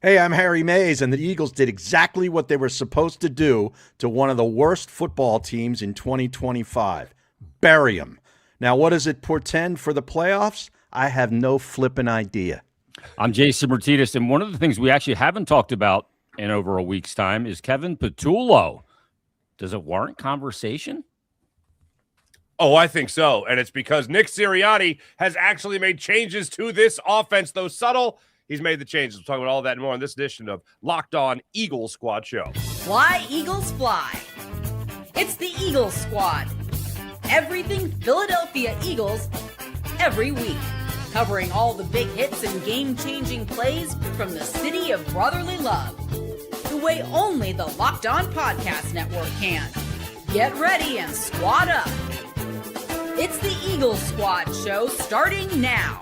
Hey, I'm Harry Mays, and the Eagles did exactly what they were supposed to do to one of the worst football teams in 2025. Bury them. Now, what does it portend for the playoffs? I have no flipping idea. I'm Jason Martinez, and one of the things we actually haven't talked about in over a week's time is Kevin Patullo. Does it warrant conversation? Oh, I think so. And it's because Nick Sirianni has actually made changes to this offense, though subtle. He's made the changes. We'll talk about all that and more on this edition of Locked On Eagles Squad Show. Fly, Eagles, fly. It's the Eagles Squad. Everything Philadelphia Eagles every week. Covering all the big hits and game-changing plays from the city of brotherly love. The way only the Locked On Podcast Network can. Get ready and squad up. It's the Eagles Squad Show starting now.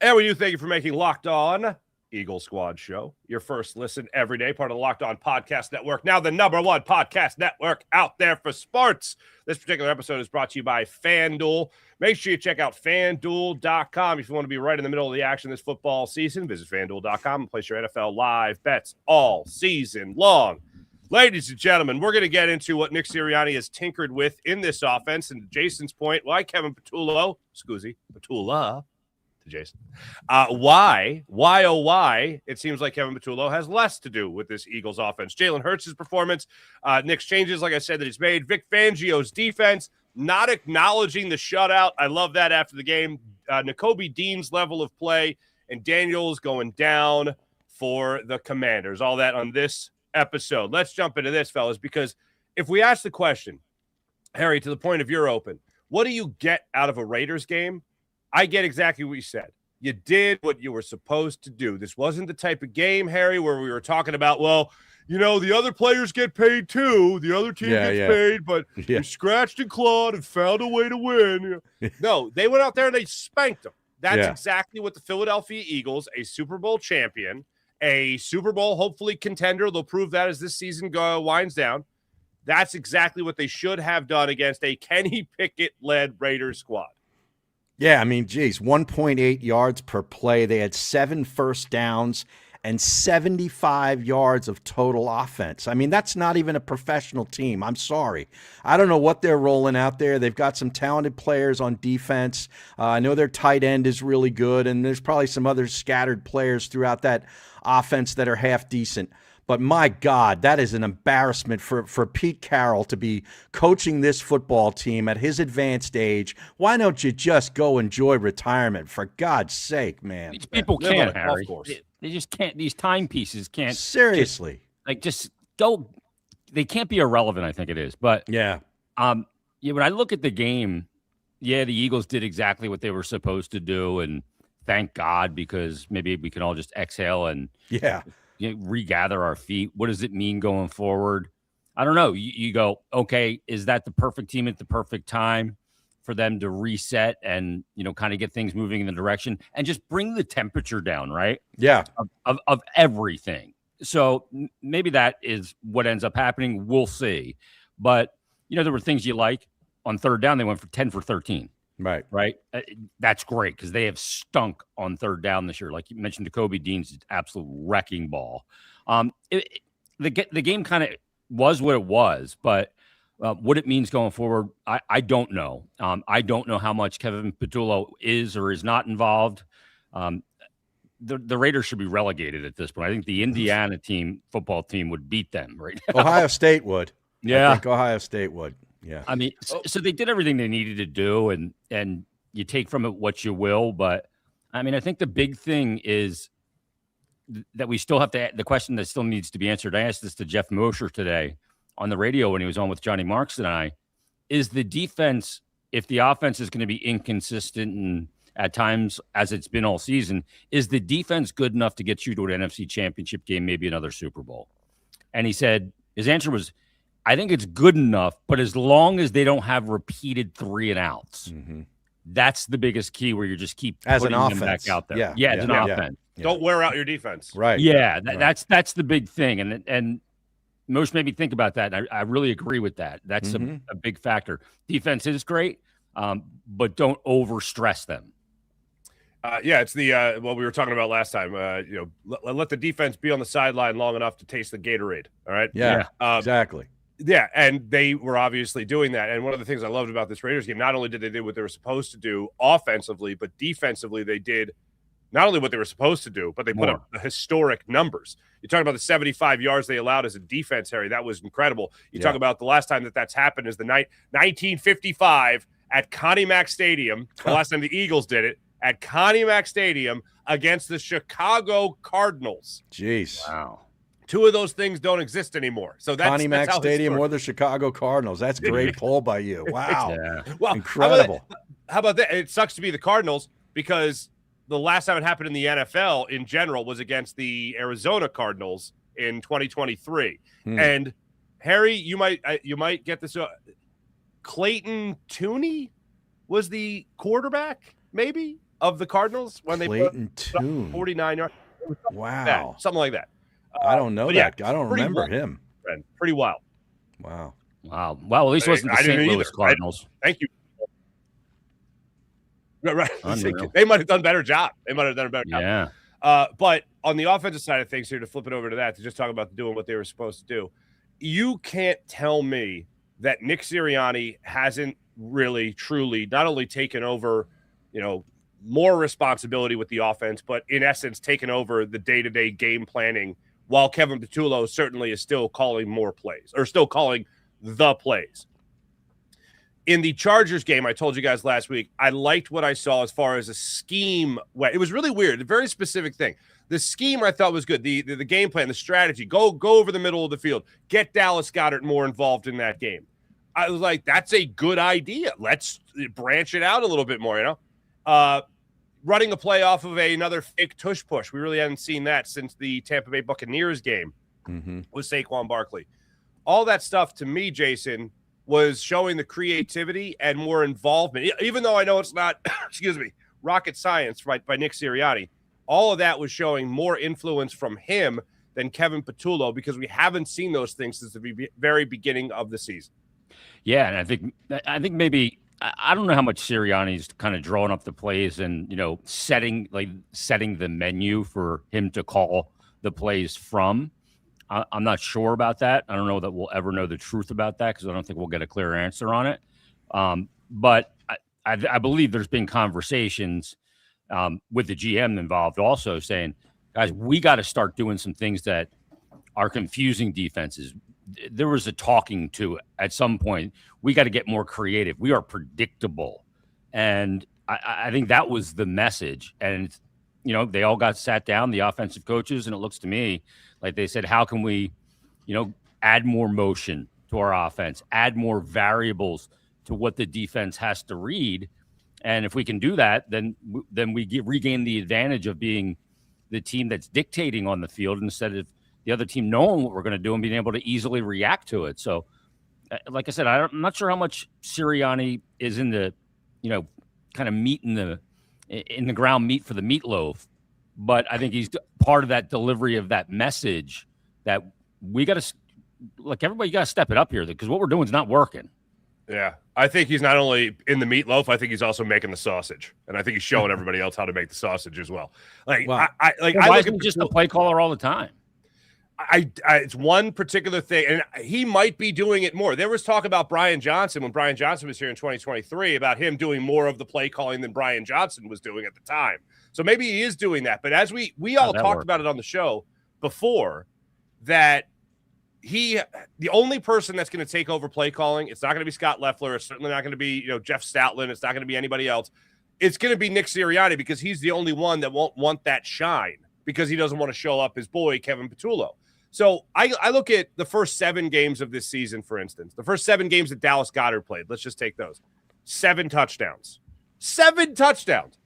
And we do thank you for making Locked On Eagles Squad Show your first listen every day, part of the Locked On Podcast Network, now the #1 podcast network out there for sports. This particular episode is brought to you by FanDuel. Make sure you check out FanDuel.com if you want to be right in the middle of the action this football season. Visit FanDuel.com and place your NFL live bets all season long. Ladies and gentlemen, we're going to get into what Nick Sirianni has tinkered with in this offense. And to Jason's point, why Kevin Patullo, Patullo, to Jason, why it seems like Kevin Patullo has less to do with this Eagles offense. Jalen Hurts' performance, Nick's changes, like I said, that he's made, Vic Fangio's defense, not acknowledging the shutout. I love that after the game. Nakobe Dean's level of play, and Daniels going down for the Commanders. All that on this episode. Let's jump into this, fellas, because if we ask the question, Harry, to the point of you're open, what do you get out of a Raiders game? I get exactly what you said. You did what you were supposed to do. This wasn't the type of game, Harry, where we were talking about, well, you know, the other players get paid too. The other team gets paid, but we scratched and clawed and found a way to win. No, they went out there and they spanked them. That's exactly what the Philadelphia Eagles, a Super Bowl champion, a Super Bowl hopefully contender, they'll prove that as this season winds down. That's exactly what they should have done against a Kenny Pickett-led Raiders squad. Yeah, I mean, geez, 1.8 yards per play. They had 7 first downs and 75 yards of total offense. I mean, that's not even a professional team. I'm sorry. I don't know what they're rolling out there. They've got some talented players on defense. I know their tight end is really good, and there's probably some other scattered players throughout that offense that are half decent. But my God, that is an embarrassment for Pete Carroll to be coaching this football team at his advanced age. Why don't you just go enjoy retirement, for God's sake, man? These people can't, Harry. They just can't. These timepieces can't. Seriously. Just go. They can't be irrelevant, I think it is. But, when I look at the game, the Eagles did exactly what they were supposed to do. And thank God, because maybe we can all just exhale and regather our feet. What does it mean going forward? I don't know. You go, okay, is that the perfect team at the perfect time for them to reset and, kind of get things moving in the direction and just bring the temperature down, right? Yeah. Of everything. So maybe that is what ends up happening. We'll see. But, there were things you like. On third down, they went for 10 for 13. Right. That's great because they have stunk on third down this year. Like you mentioned, Nakobe Dean's absolute wrecking ball. The game kind of was what it was, but what it means going forward, I don't know. I don't know how much Kevin Patullo is or is not involved. The Raiders should be relegated at this point. I think the Indiana football team would beat them right now. Ohio State would. Yeah. I think Ohio State would. Yeah. I mean, so they did everything they needed to do, and you take from it what you will. But, I mean, I think the big thing is that we still have to – the question that still needs to be answered. I asked this to Jeff Mosher today on the radio when he was on with Johnny Marks and I. Is the defense – if the offense is going to be inconsistent and at times, as it's been all season, is the defense good enough to get you to an NFC championship game, maybe another Super Bowl? And he said – his answer was – I think it's good enough, but as long as they don't have repeated 3-and-outs, that's the biggest key where you just keep as putting an them offense. back out there. As an offense. Don't wear out your defense. Right. Yeah, that's the big thing. And most made me think about that. And I really agree with that. That's a big factor. Defense is great, but don't overstress them. Yeah, it's the what we were talking about last time. Let the defense be on the sideline long enough to taste the Gatorade. All right. Yeah, exactly. Yeah, and they were obviously doing that. And one of the things I loved about this Raiders game, not only did they do what they were supposed to do offensively, but defensively, they did not only what they were supposed to do, but they put up the historic numbers. You talk about the 75 yards they allowed as a defense, Harry. That was incredible. You talk about the last time that's happened is the night 1955 at Connie Mack Stadium. The last time the Eagles did it at Connie Mack Stadium against the Chicago Cardinals. Jeez. Wow. Two of those things don't exist anymore. So that's Connie Mack Stadium or the Chicago Cardinals. That's great pull by you. Wow. Well, incredible. How about that? It sucks to be the Cardinals because the last time it happened in the NFL in general was against the Arizona Cardinals in 2023. And Harry, you might get this. Clayton Tooney was the quarterback, maybe, of the Cardinals when they put 49 yards. Wow. Something like that. I don't know that. I don't remember him. Pretty wild. Wow. Well, at least it wasn't the St. Louis Cardinals. Thank you. Right. They might have done a better job. Yeah. But on the offensive side of things here, to flip it over to that, to just talk about doing what they were supposed to do, you can't tell me that Nick Sirianni hasn't really, truly, not only taken over, more responsibility with the offense, but in essence, taken over the day-to-day game planning, while Kevin Patullo certainly is still calling more plays, or still calling the plays. In the Chargers game, I told you guys last week, I liked what I saw as far as a scheme. It was really weird, a very specific thing. The scheme I thought was good. The game plan, the strategy, go over the middle of the field, get Dallas Goedert more involved in that game. I was like, that's a good idea. Let's branch it out a little bit more, running a play off of another fake tush push. We really haven't seen that since the Tampa Bay Buccaneers game with Saquon Barkley. All that stuff to me, Jason, was showing the creativity and more involvement. Even though I know it's not, rocket science by Nick Sirianni, all of that was showing more influence from him than Kevin Patullo, because we haven't seen those things since the very beginning of the season. Yeah, and I think maybe I don't know how much Sirianni's kind of drawing up the plays and setting the menu for him to call the plays from. I'm not sure about that. I don't know that we'll ever know the truth about that, because I don't think we'll get a clear answer on it. But I believe there's been conversations with the GM involved also saying, guys, we got to start doing some things that are confusing defenses. There was a talking to at some point. We got to get more creative. We are predictable. And I think that was the message. And, they all got sat down, the offensive coaches, and it looks to me like they said, how can we, add more motion to our offense, add more variables to what the defense has to read. And if we can do that, then we regain the advantage of being the team that's dictating on the field instead of the other team knowing what we're going to do and being able to easily react to it. So, like I said, I'm not sure how much Sirianni is in the, kind of meat in the ground meat for the meatloaf, but I think he's part of that delivery of that message that we got to, everybody got to step it up here, because what we're doing is not working. Yeah, I think he's not only in the meatloaf, I think he's also making the sausage, and I think he's showing everybody else how to make the sausage as well. Why isn't he just a play caller all the time? It's one particular thing, and he might be doing it more. There was talk about Brian Johnson when Brian Johnson was here in 2023 about him doing more of the play calling than Brian Johnson was doing at the time. So maybe he is doing that. But as we all talked about it on the show before, that the only person that's going to take over play calling, it's not going to be Scott Loeffler. It's certainly not going to be Jeff Stoutland. It's not going to be anybody else. It's going to be Nick Sirianni, because he's the only one that won't want that shine, because he doesn't want to show up his boy Kevin Patullo. So I look at the first 7 games of this season, for instance, the first 7 games that Dallas Goedert played. Let's just take those. 7 touchdowns. 7 touchdowns.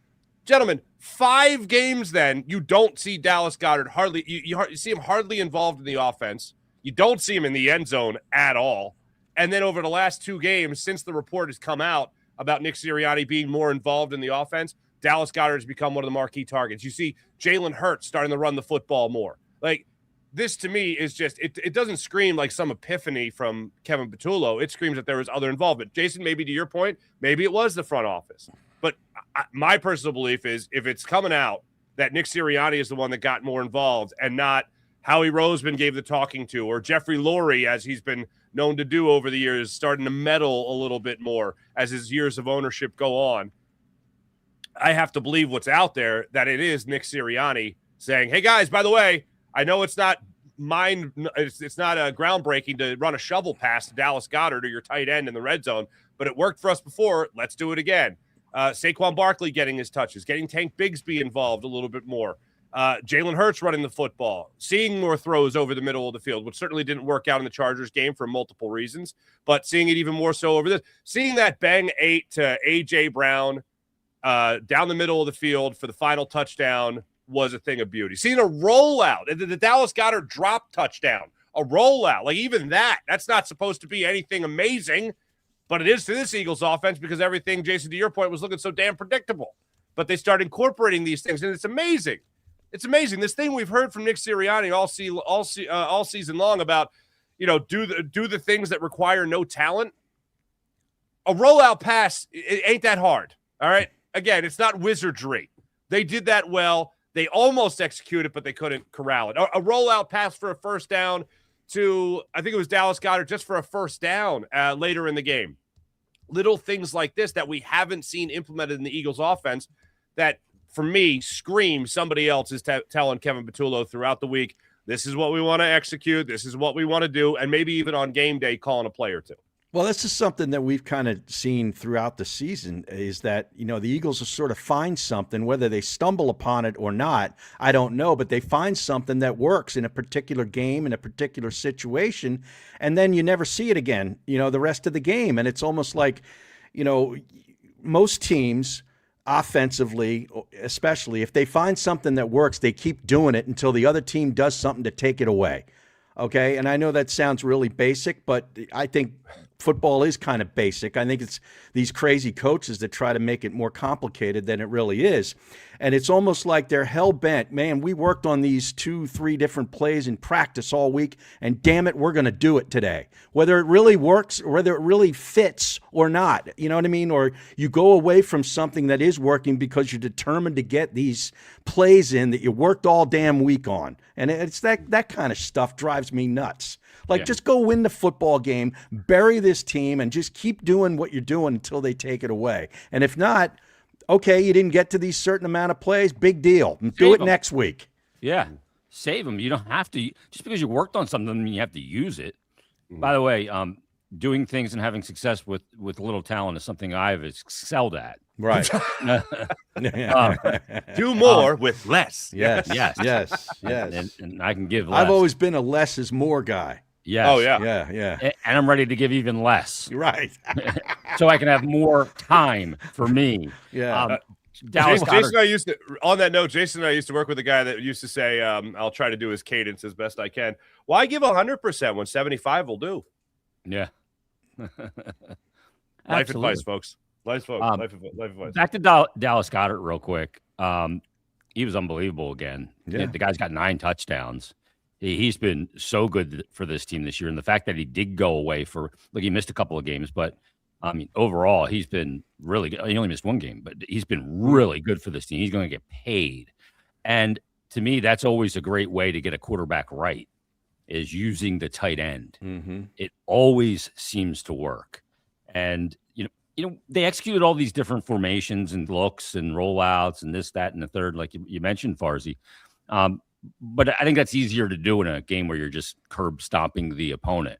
Gentlemen, 5 games then, you don't see Dallas Goedert hardly. You see him hardly involved in the offense. You don't see him in the end zone at all. And then over the last 2 games, since the report has come out about Nick Sirianni being more involved in the offense, Dallas Goedert has become one of the marquee targets. You see Jalen Hurts starting to run the football more. This to me is just, it doesn't scream like some epiphany from Kevin Patullo. It screams that there was other involvement. Jason, maybe to your point, maybe it was the front office. But my personal belief is if it's coming out that Nick Sirianni is the one that got more involved and not Howie Roseman gave the talking to, or Jeffrey Lurie, as he's been known to do over the years, starting to meddle a little bit more as his years of ownership go on, I have to believe what's out there, that it is Nick Sirianni saying, hey, guys, by the way, I know it's not it's not groundbreaking to run a shovel pass to Dallas Goedert or your tight end in the red zone, but it worked for us before. Let's do it again. Saquon Barkley getting his touches, getting Tank Bigsby involved a little bit more. Jalen Hurts running the football, seeing more throws over the middle of the field, which certainly didn't work out in the Chargers game for multiple reasons, but seeing it even more so over this. Seeing that bang 8 to A.J. Brown down the middle of the field for the final touchdown was a thing of beauty. Seeing a rollout, the Dallas Goedert drop touchdown, a rollout, like even that's not supposed to be anything amazing, but it is to this Eagles offense because everything, Jason, to your point, was looking so damn predictable. But they start incorporating these things, and it's amazing. It's amazing. This thing we've heard from Nick Sirianni all season long about, do the things that require no talent. A rollout pass, it ain't that hard. All right. Again, it's not wizardry. They did that well. They almost executed, but they couldn't corral it. A rollout pass for a first down to, I think it was Dallas Goedert, just for a first down later in the game. Little things like this that we haven't seen implemented in the Eagles offense that, for me, scream somebody else is telling Kevin Patullo throughout the week, this is what we want to execute, this is what we want to do, and maybe even on game day calling a play or two. Well, this is something that we've kind of seen throughout the season is that, the Eagles will sort of find something, whether they stumble upon it or not, I don't know, but they find something that works in a particular game, in a particular situation, and then you never see it again, the rest of the game. And it's almost like, most teams offensively, especially if they find something that works, they keep doing it until the other team does something to take it away. Okay. And I know that sounds really basic, but I think football is kind of basic. I think it's these crazy coaches that try to make it more complicated than it really is. And it's almost like they're hell-bent. Man, we worked on these 2-3 different plays in practice all week, and damn it, we're going to do it today. Whether it really works or whether it really fits or not, you know what I mean? Or you go away from something that is working because you're determined to get these plays in that you worked all damn week on. And it's that kind of stuff drives me nuts. Like, just go win the football game, bury this team, and just keep doing what you're doing until they take it away. And if not, okay, you didn't get to these certain amount of plays, big deal. Do it next week. Yeah, save them. You don't have to. Just because you worked on something, you have to use it. By the way, doing things and having success with little talent is something I've excelled at. Right. Do more with less. Yes. Yes. And I can give less. I've always been a less is more guy. Yes. Oh, yeah. Yeah. And I'm ready to give even less. Right. So I can have more time for me. Yeah. Dallas Jason and I used to, on that note, Jason and I used to work with a guy that used to say, I'll try to do his cadence as best I can. Why give 100% when 75 will do? Yeah. Life advice, folks. Life advice. Back to Dallas Goedert real quick. He was unbelievable again. Yeah. The guy's got 9 touchdowns. He's been so good for this team this year. And the fact that he did go away he missed a couple of games, but I mean, overall, he's been really good. He only missed 1 game, but he's been really good for this team. He's going to get paid. And to me, that's always a great way to get a quarterback right, is using the tight end. Mm-hmm. It always seems to work. And, they executed all these different formations and looks and rollouts and this, that, and the third, like you mentioned, Farzy. But I think that's easier to do in a game where you're just curb stomping the opponent.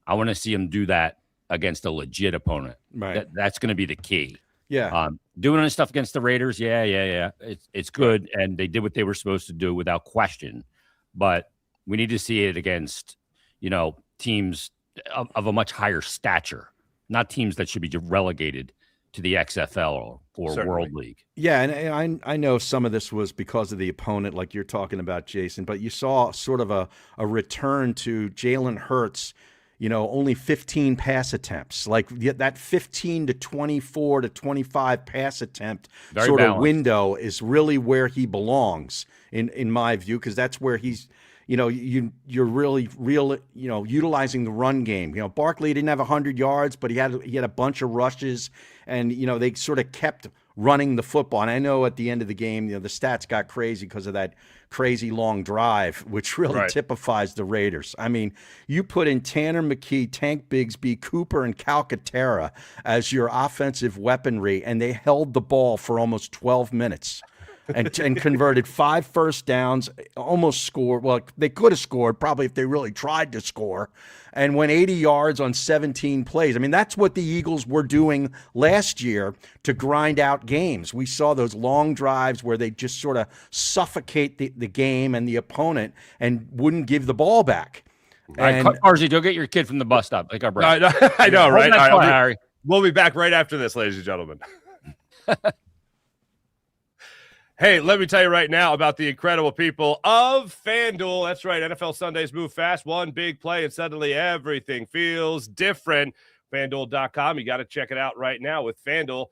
I want to see him do that against a legit opponent. Right. That's going to be the key. Yeah. Doing this stuff against the Raiders, yeah. It's good, and they did what they were supposed to do without question. But we need to see it against, teams of a much higher stature, not teams that should be relegated to the XFL or World League. Yeah, and I know some of this was because of the opponent, like you're talking about, Jason, but you saw sort of a return to Jalen Hurts, only 15 pass attempts, like that 15 to 24 to 25 pass attempt Very sort balanced. of window is really where he belongs, in my view, because that's where he's, you're really utilizing the run game. Barkley didn't have 100 yards, but he had a bunch of rushes, and they sort of kept running the football. And I know at the end of the game, the stats got crazy because of that crazy long drive, which really typifies the Raiders. I mean, you put in Tanner McKee, Tank Bigsby, Cooper, and Calcaterra as your offensive weaponry, and they held the ball for almost 12 minutes. and converted 5 first downs, almost scored. Well, they could have scored probably if they really tried to score, and went 80 yards on 17 plays. I mean, that's what the Eagles were doing last year to grind out games. We saw those long drives where they just sort of suffocate the game and the opponent and wouldn't give the ball back. All right, Carsey, go get your kid from the bus stop. Like our brother. I know, right? All right, Harry. We'll be back right after this, ladies and gentlemen. Hey, let me tell you right now about the incredible people of FanDuel. That's right. NFL Sundays move fast. One big play, and suddenly everything feels different. FanDuel.com. You got to check it out right now. With FanDuel,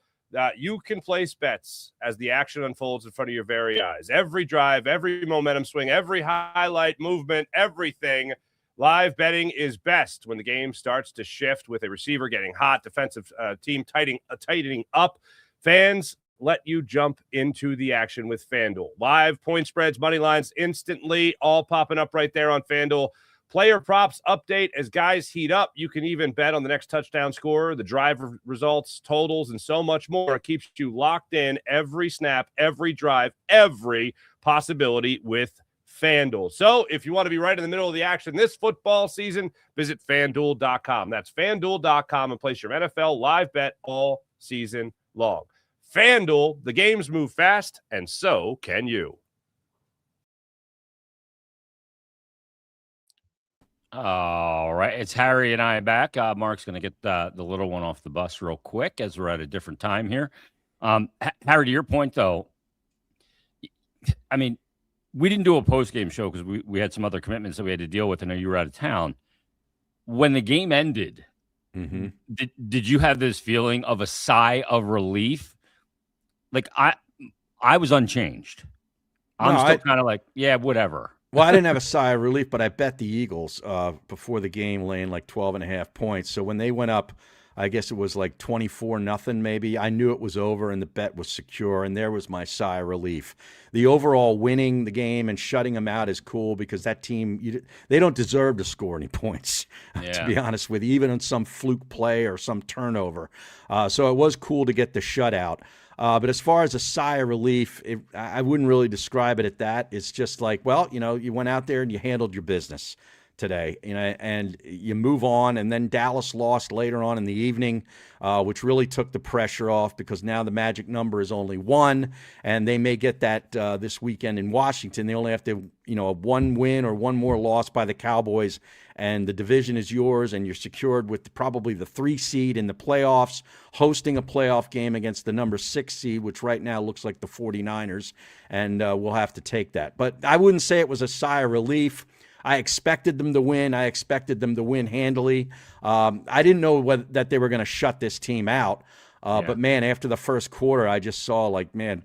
you can place bets as the action unfolds in front of your very eyes. Every drive, every momentum swing, every highlight movement, everything. Live betting is best when the game starts to shift with a receiver getting hot, defensive team tightening up. Fans, let you jump into the action with FanDuel. Live point spreads, money lines instantly, all popping up right there on FanDuel. Player props update as guys heat up. You can even bet on the next touchdown scorer, the drive results, totals, and so much more. It keeps you locked in every snap, every drive, every possibility with FanDuel. So if you want to be right in the middle of the action this football season, visit FanDuel.com. That's FanDuel.com and place your NFL live bet all season long. FanDuel, the games move fast, and so can you. All right, it's Harry and I back. Mark's going to get the little one off the bus real quick as we're at a different time here. Harry, to your point, though, I mean, we didn't do a post-game show because we had some other commitments that we had to deal with. I know you were out of town. When the game ended, did you have this feeling of a sigh of relief? Like, I was unchanged. I'm still kind of like, yeah, whatever. Well, I didn't have a sigh of relief, but I bet the Eagles before the game, laying like 12.5 points. So when they went up, I guess it was like 24-0 maybe, I knew it was over and the bet was secure, and there was my sigh of relief. The overall winning the game and shutting them out is cool because that team, they don't deserve to score any points, to be honest with you, even on some fluke play or some turnover. So it was cool to get the shutout. But as far as a sigh of relief, I wouldn't really describe it at that. It's just like, well, you went out there and you handled your business today, and you move on. And then Dallas lost later on in the evening, which really took the pressure off because now the magic number is only 1, and they may get that this weekend in Washington. They only have to, a 1 win or 1 more loss by the Cowboys, and the division is yours, and you're secured with probably the 3 seed in the playoffs, hosting a playoff game against the number 6 seed, which right now looks like the 49ers, and we'll have to take that. But I wouldn't say it was a sigh of relief. I expected them to win. I expected them to win handily. I didn't know that they were going to shut this team out. But, man, after the first quarter, I just saw, like, man,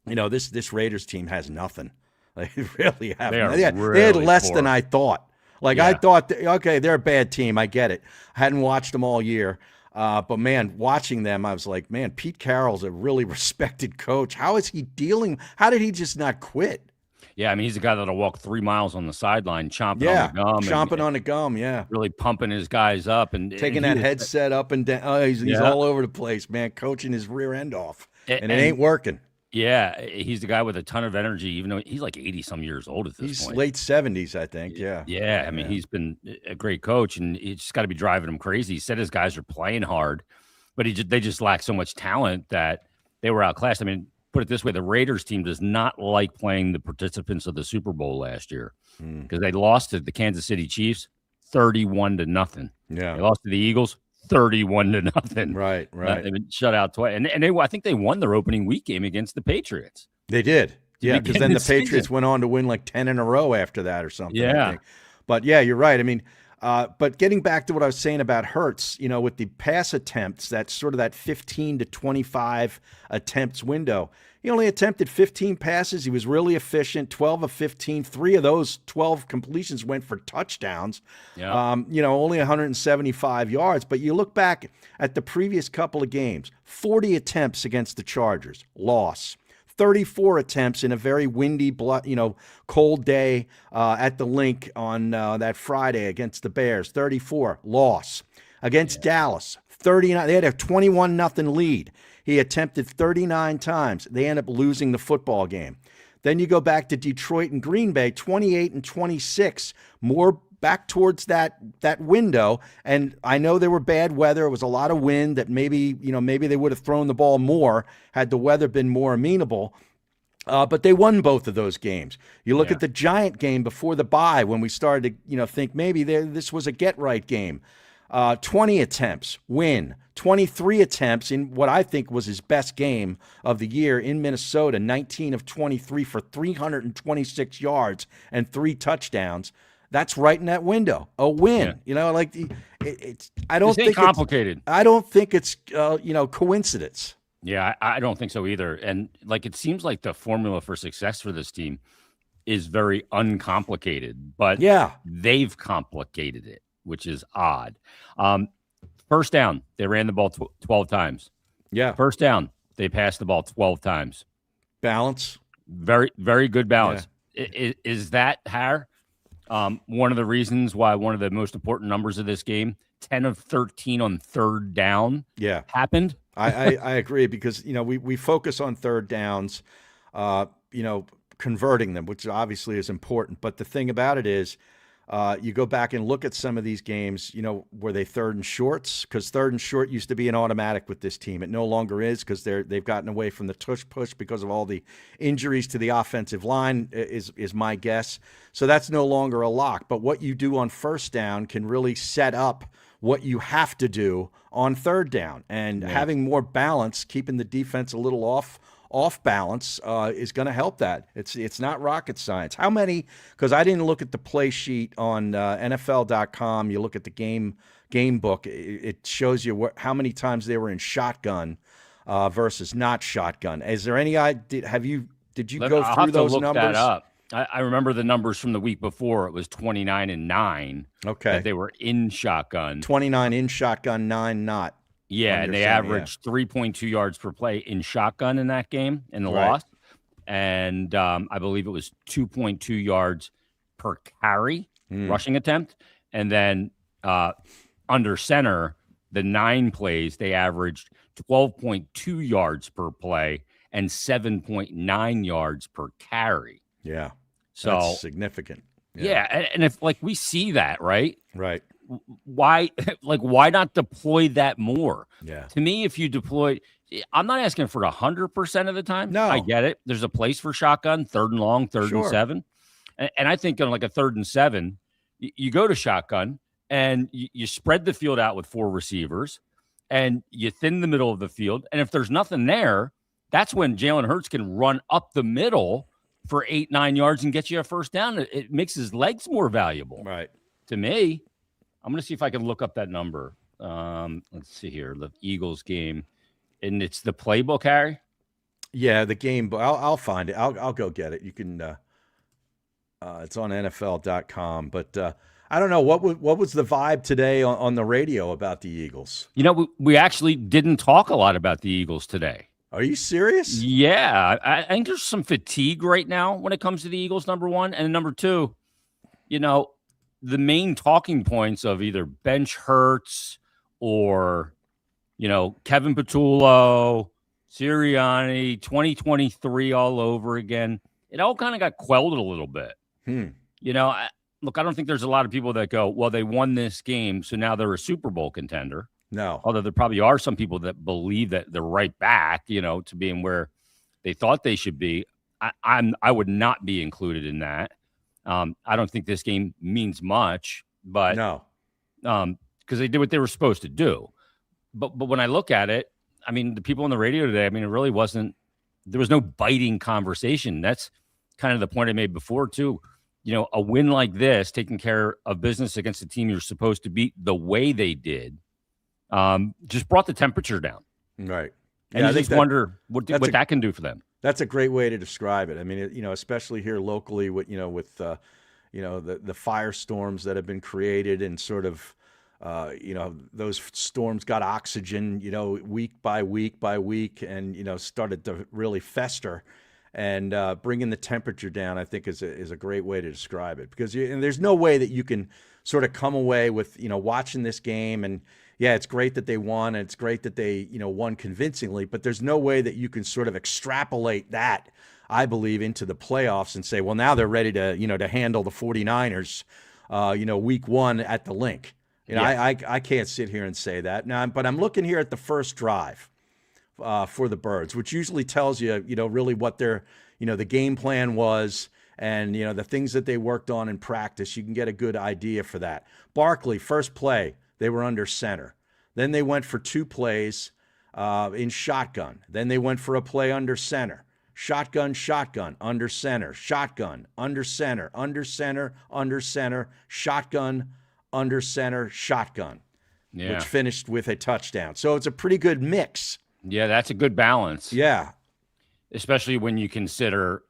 this Raiders team has nothing. They really have nothing. They had less than I thought. Like, I thought, okay, they're a bad team. I get it. I hadn't watched them all year. But, man, watching them, I was like, man, Pete Carroll's a really respected coach. How is he dealing? How did he just not quit? Yeah, I mean, he's a guy that'll walk 3 miles on the sideline, chomping on the gum. Chomping on the gum, really pumping his guys up. And taking that headset up and down. Oh, he's all over the place, man, coaching his rear end off. And it ain't working. Yeah, he's the guy with a ton of energy, even though he's like 80-some years old at this point. He's late 70s, I think, Yeah, I mean, he's been a great coach, and he's just got to be driving him crazy. He said his guys are playing hard, but they just lack so much talent that they were outclassed. I mean, put it this way, the Raiders team does not like playing the participants of the Super Bowl last year because they lost to the Kansas City Chiefs 31-0. Yeah. They lost to the Eagles 31-0. Right. They've been shut out twice. And I think they won their opening week game against the Patriots. They did. Yeah, because then the Patriots went on to win like 10 in a row after that or something. Yeah. I think. But, yeah, you're right. I mean, But getting back to what I was saying about Hurts, with the pass attempts, that's sort of that 15 to 25 attempts window. He only attempted 15 passes. He was really efficient, 12 of 15. 3 of those 12 completions went for touchdowns. Yeah. Only 175 yards. But you look back at the previous couple of games, 40 attempts against the Chargers, loss. 34 attempts in a very windy, cold day at the Link on that Friday against the Bears. 34, loss. Against Dallas, 39. They had a 21-0 lead. He attempted 39 times. They end up losing the football game. Then you go back to Detroit and Green Bay, 28 and 26, more back towards that window. And I know there were bad weather. It was a lot of wind that maybe they would have thrown the ball more had the weather been more amenable. But they won both of those games. You look at the Giant game before the bye when we started to think maybe this was a get-right game. 20 attempts, win. 23 attempts in what I think was his best game of the year in Minnesota, 19 of 23 for 326 yards and 3 touchdowns. That's right in that window. A win. Yeah. It's. I don't think complicated. I don't think it's coincidence. Yeah, I don't think so either. And it seems like the formula for success for this team is very uncomplicated, but they've complicated it, which is odd. First down, they ran the ball 12 times. Yeah. First down, they passed the ball 12 times. Balance. Very, very good balance. Yeah. Is that, Har, one of the reasons why one of the most important numbers of this game, 10 of 13 on third down, happened? I agree because, we focus on third downs, converting them, which obviously is important. But the thing about it is, you go back and look at some of these games, were they third and shorts? Because third and short used to be an automatic with this team. It no longer is because they've gotten away from the tush push because of all the injuries to the offensive line is my guess. So that's no longer a lock. But what you do on first down can really set up what you have to do on third down. And having more balance, keeping the defense a little off balance is going to help that. It's not rocket science. How many, because I didn't look at the play sheet on NFL.com. You look at the game book. It shows you how many times they were in shotgun versus not shotgun. Is there any idea? Did you go through those numbers? That up. I remember the numbers from the week before. It was 29 and 9. Okay. That they were in shotgun. 29 in shotgun, 9 not. Yeah, and they averaged 3.2 yards per play in shotgun in that game, in the loss. And I believe it was 2.2 yards per carry rushing attempt. And then under center, the 9 plays, they averaged 12.2 yards per play and 7.9 yards per carry. Yeah, so that's significant. Yeah, and if we see that, right? Why not deploy that more? Yeah. To me, if you deploy, I'm not asking for 100% of the time. No, I get it. There's a place for shotgun, third and long, third and 7, and I think on a third and 7, you go to shotgun and you spread the field out with 4 receivers, and you thin the middle of the field. And if there's nothing there, that's when Jalen Hurts can run up the middle for 8-9 yards and get you a first down. It makes his legs more valuable. Right. To me, I'm going to see if I can look up that number. Let's see here. The Eagles game. And it's the playbook, Harry? Yeah, the game. I'll find it. I'll go get it. You can it's on NFL.com. But I don't know. What was the vibe today on the radio about the Eagles? We actually didn't talk a lot about the Eagles today. Are you serious? Yeah. I think there's some fatigue right now when it comes to the Eagles, number one. And number two, the main talking points of either bench Hurts or, Kevin Patullo, Sirianni, 2023 all over again. It all kind of got quelled a little bit. I don't think there's a lot of people that go, well, they won this game, so now they're a Super Bowl contender. No. Although there probably are some people that believe that they're right back, to being where they thought they should be. I would not be included in that. I don't think this game means much, but no, because they did what they were supposed to do. But when I look at it, the people on the radio today, it really wasn't. There was no biting conversation. That's kind of the point I made before too. a win like this, taking care of business against the team you're supposed to beat the way they did, just brought the temperature down. Right. And Yeah, you just wonder what that can do for them. That's a great way to describe it. I mean, especially here locally with the firestorms that have been created and sort of, those storms got oxygen, week by week by week, and, started to really fester. And bringing the temperature down, I think, is a great way to describe it, because and there's no way that you can sort of come away with, watching this game and, yeah, it's great that they won, and it's great that they, won convincingly, but there's no way that you can sort of extrapolate that, I believe, into the playoffs and say, well, now they're ready to, to handle the 49ers, week one at the Link. I can't sit here and say that now, but I'm looking here at the first drive for the Birds, which usually tells you, really what their, the game plan was, and, the things that they worked on in practice. You can get a good idea for that. Barkley, first play, they were under center. Then they went for 2 plays in shotgun. Then they went for a play under center. Shotgun, under center. Shotgun, under center, under center, under center. Shotgun, under center, shotgun. Yeah. Which finished with a touchdown. So it's a pretty good mix. Yeah, that's a good balance. Yeah. Especially when you consider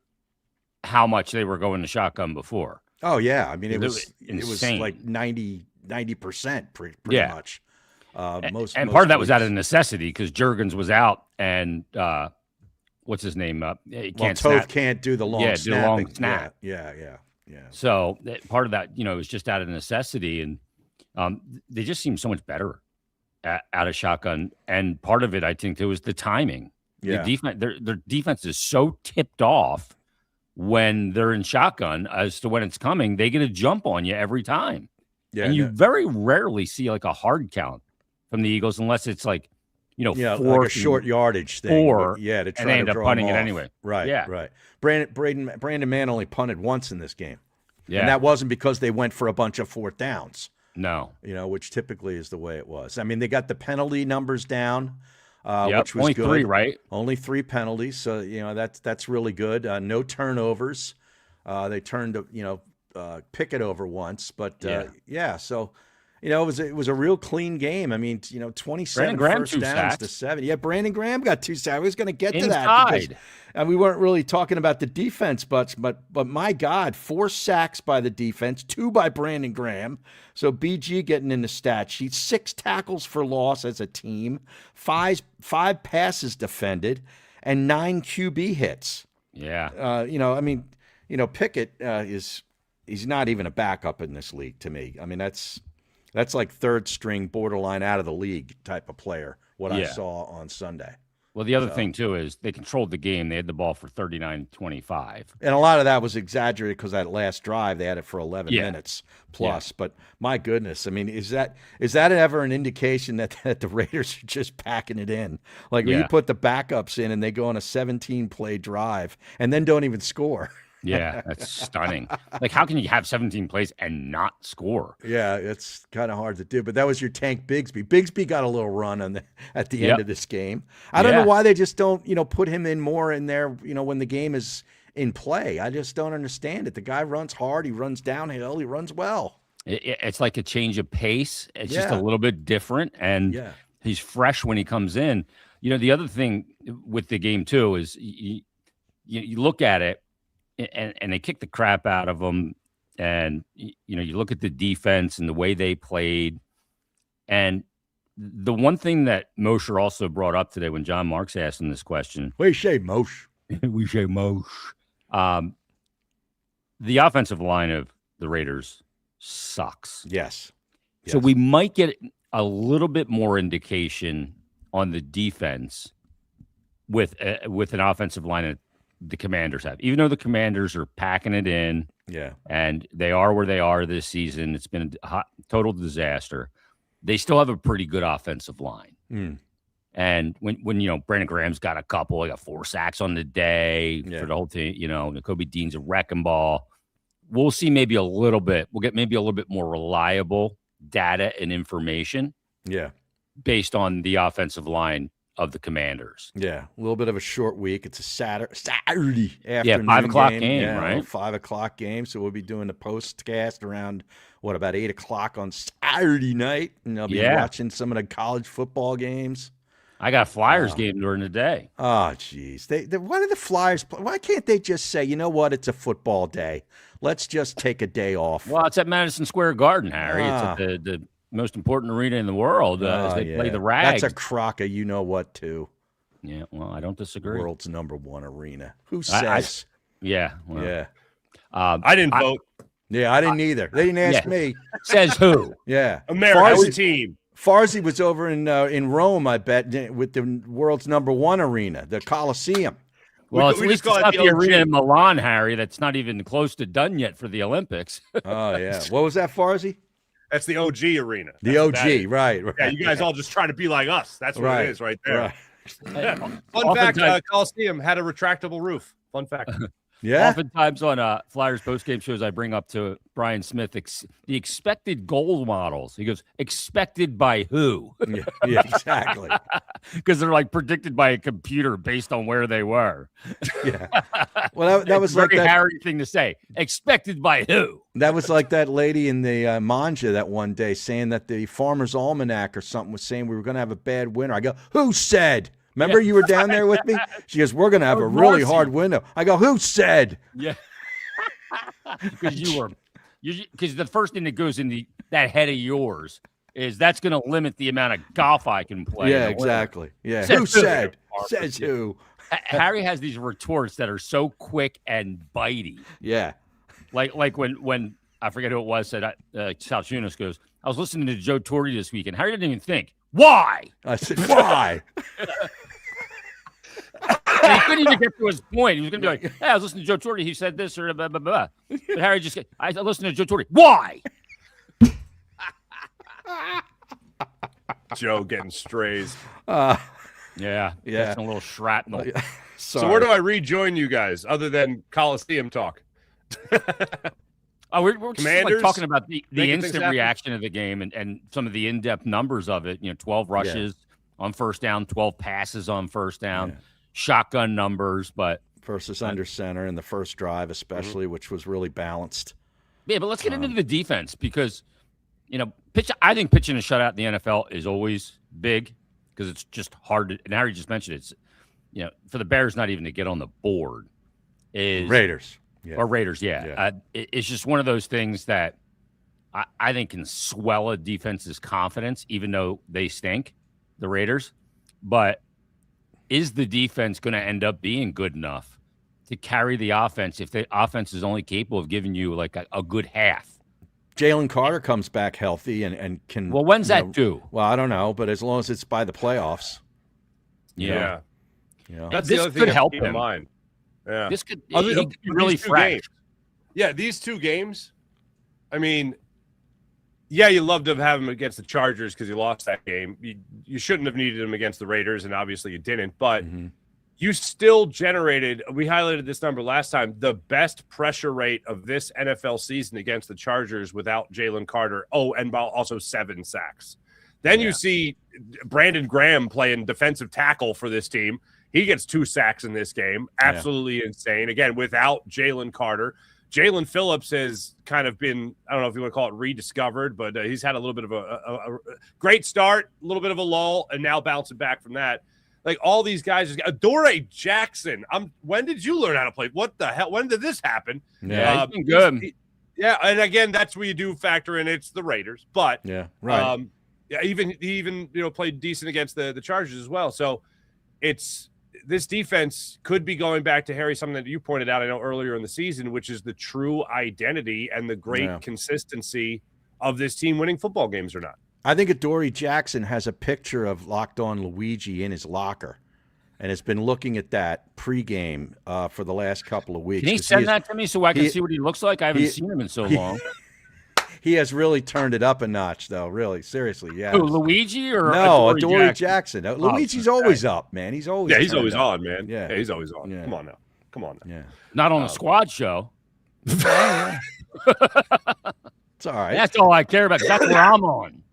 how much they were going to shotgun before. Oh, yeah. I mean, it was like 90% pretty much. Most part of that was out of necessity, because Juergens was out, and what's his name? Tove can't do the long snapping. The long snap. Yeah. So part of that, was just out of necessity, and they just seem so much better out of shotgun. And part of it, I think, was the timing. Yeah. The defense, their defense is so tipped off when they're in shotgun as to when it's coming. They get a jump on you every time. Yeah, and you very rarely see like a hard count from the Eagles, unless it's like, like a short yardage thing. To try and they end up punting it anyway. Right. Yeah. Right. Brandon Mann only punted once in this game. Yeah. And that wasn't because they went for a bunch of 4th downs. No. Which typically is the way it was. I mean, they got the penalty numbers down, which was only good. 3, right? Only 3 penalties. So, that's really good. No turnovers. They turned, Pickett over once, but so it was a real clean game. I mean, 27 first downs to 7. Yeah, Brandon Graham got 2 sacks. I was going to get to that because we weren't really talking about the defense, but my God, 4 sacks by the defense, 2 by Brandon Graham. So BG getting in the stat sheet, 6 tackles for loss as a team, 5 passes defended, and 9 QB hits. Yeah. Pickett he's not even a backup in this league to me. I mean, that's like 3rd string, borderline out of the league type of player, I saw on Sunday. Well, the other thing, too, is they controlled the game. They had the ball for 39-25. And a lot of that was exaggerated because that last drive, they had it for 11 minutes plus. Yeah. But my goodness, I mean, is that ever an indication that the Raiders are just packing it in? Like when you put the backups in and they go on a 17-play drive and then don't even score. Yeah, that's stunning. Like, how can you have 17 plays and not score? Yeah, it's kind of hard to do. But that was your Tank Bigsby. Bigsby got a little run at the end of this game. I don't know why they just don't, put him in more in there, when the game is in play. I just don't understand it. The guy runs hard. He runs downhill. He runs well. It's like a change of pace. It's just a little bit different. And he's fresh when he comes in. The other thing with the game, too, is you look at it, and they kicked the crap out of them. And, you look at the defense and the way they played. And the one thing that Mosher also brought up today when John Marks asked him this question. We say Mosh. We say Mosh. The offensive line of the Raiders sucks. Yes. So we might get a little bit more indication on the defense with an offensive line that the Commanders have, even though the Commanders are packing it in. Yeah. And they are where they are this season. It's been a total disaster. They still have a pretty good offensive line. Mm. And when Brandon Graham's got a couple, he got 4 sacks on the day for the whole team, Nakobe Dean's a wrecking ball. We'll see maybe a little bit. We'll get maybe a little bit more reliable data and information. Yeah. Based on the offensive line of the Commanders. Yeah, a little bit of a short week. It's a Saturday afternoon 5 o'clock game, yeah, right? 5 o'clock game. So we'll be doing the postcast around, about 8 o'clock on Saturday night. And I'll be watching some of the college football games. I got a Flyers game during the day. Oh, geez. Why do the Flyers play? Why can't they just say, you know what, it's a football day. Let's just take a day off. Well, it's at Madison Square Garden, Harry. It's at the most important arena in the world as they play the Rags. That's a crock of you-know-what, too. Yeah, well, I don't disagree. World's #1 arena. Who says? Yeah. I didn't vote. Yeah, I didn't either. They didn't ask me. Says who? Yeah. America's team. Farsi was over in Rome, I bet, with the world's #1 arena, the Coliseum. Well, at least it's not the arena in Milan, Harry. That's not even close to done yet for the Olympics. Oh, yeah. What was that, Farsi? That's the OG arena. The OG, right. Yeah, you guys all just trying to be like us. That's what it is right there. Right. Fun fact, Coliseum had a retractable roof. Fun fact. Yeah. Oftentimes on Flyers postgame shows, I bring up to Brian Smith the expected goal models. He goes, expected by who? Yeah, exactly. Because they're like predicted by a computer based on where they were. Yeah. Well, that was like that Harry thing to say. Expected by who? That was like that lady in the Manja that one day saying that the Farmer's Almanac or something was saying we were going to have a bad winter. I go, who said? Remember you were down there with me? She goes, we're going to have a really hard window. I go, who said? Yeah. Because the first thing that goes in that head of yours is that's going to limit the amount of golf I can play. Yeah, exactly. Yeah. Who said? Says who? Harry has these retorts that are so quick and bitey. Yeah. Like when I forget who it was said, South Tunis goes, I was listening to Joe Torre this weekend. Harry didn't even think. Why? I said, why? And he couldn't even get to his point. He was going to be like, hey, I was listening to Joe Torre. He said this or blah, blah, blah. But Harry I listened to Joe Torre. Why? Joe getting strays. Yeah. That's a little shrapnel. So where do I rejoin you guys other than Coliseum talk? We're just like talking about the instant reaction of the game and some of the in-depth numbers of it. 12 rushes on first down, 12 passes on first down, shotgun numbers, but versus under center in the first drive, especially, which was really balanced. Yeah, but let's get into the defense because, I think pitching a shutout in the NFL is always big because it's just hard to, and Harry just mentioned it, for the Bears not even to get on the board is Raiders. Yeah. Or Raiders, it's just one of those things that I think can swell a defense's confidence, even though they stink, the Raiders. But is the defense going to end up being good enough to carry the offense if the offense is only capable of giving you like a good half? Jalen Carter comes back healthy and can. Well, when's that due? Well, I don't know, but as long as it's by the playoffs. Yeah. That's the other thing could help him. Mind. Yeah. This could be really fresh. Yeah, these two games, I mean, you love to have him against the Chargers because you lost that game. You shouldn't have needed him against the Raiders, and obviously you didn't. But you still generated, we highlighted this number last time, the best pressure rate of this NFL season against the Chargers without Jalen Carter. Oh, and also 7 sacks. Then you see Brandon Graham playing defensive tackle for this team. He gets 2 sacks in this game. Absolutely insane. Again, without Jalen Carter. Jalen Phillips has kind of been, I don't know if you want to call it rediscovered, but he's had a little bit of a great start, a little bit of a lull, and now bouncing back from that. Like all these guys, Adoree Jackson. When did you learn how to play? What the hell? When did this happen? Yeah, he's been good. And again, that's where you do factor in it's the Raiders. But he even played decent against the Chargers as well. So this defense could be going back to Harry, something that you pointed out, I know, earlier in the season, which is the true identity and the great consistency of this team winning football games or not. I think Adoree Jackson has a picture of Locked On Luigi in his locker and has been looking at that pregame for the last couple of weeks. Can he send that to me so I can see what he looks like? I haven't seen him in so long. He has really turned it up a notch, though. Really, seriously, yeah. Who, Luigi or no? Adoree Jackson. Luigi's always up, man. He's always he's always on, man. Yeah, he's always on. Yeah. Come on now. Yeah, not on the squad show. It's all right. That's all I care about. That's where I'm on.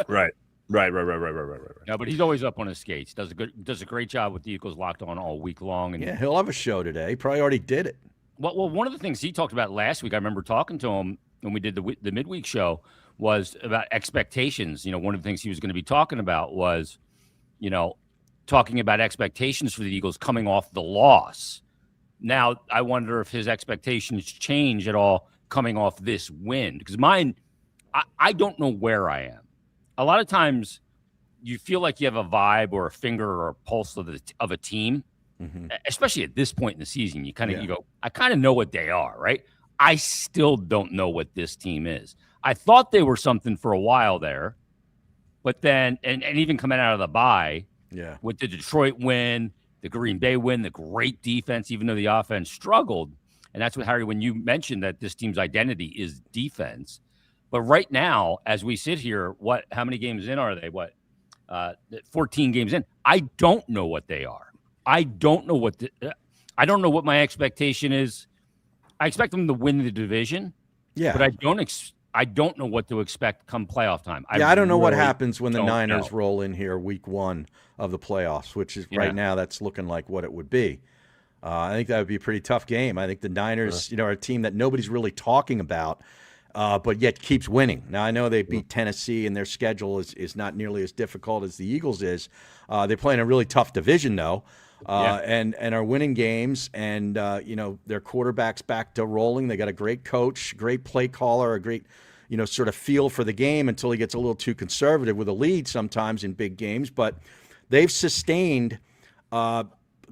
Right. Right. No, but he's always up on his skates. Does a great job with the Eagles Locked On all week long. And Yeah, he'll have a show today. He probably already did it. well, one of the things he talked about last week, I remember talking to him when we did the midweek show, was about expectations. One of the things he was going to be talking about was, talking about expectations for the Eagles coming off the loss. Now, I wonder if his expectations change at all coming off this win, because mine, I don't know where I am. A lot of times you feel like you have a vibe or a finger or a pulse of a team, especially at this point in the season. You go, I kind of know what they are, right? I still don't know what this team is. I thought they were something for a while there, but then, and even coming out of the bye, with the Detroit win, the Green Bay win, the great defense, even though the offense struggled. And that's what, Harry, when you mentioned that this team's identity is defense. But right now, as we sit here, how many games in are they? 14 games in. I don't know what they are. I don't know what my expectation is. I expect them to win the division. Yeah. But I don't know what to expect come playoff time. I don't know what happens when the Niners roll in here week 1 of the playoffs, which is right now that's looking like what it would be. I think that would be a pretty tough game. I think the Niners, are a team that nobody's really talking about, but yet keeps winning. Now, I know they beat Tennessee, and their schedule is not nearly as difficult as the Eagles is. They play in a really tough division, though, and are winning games. And, their quarterback's back to rolling. They got a great coach, great play caller, a great, sort of feel for the game until he gets a little too conservative with a lead sometimes in big games. But they've sustained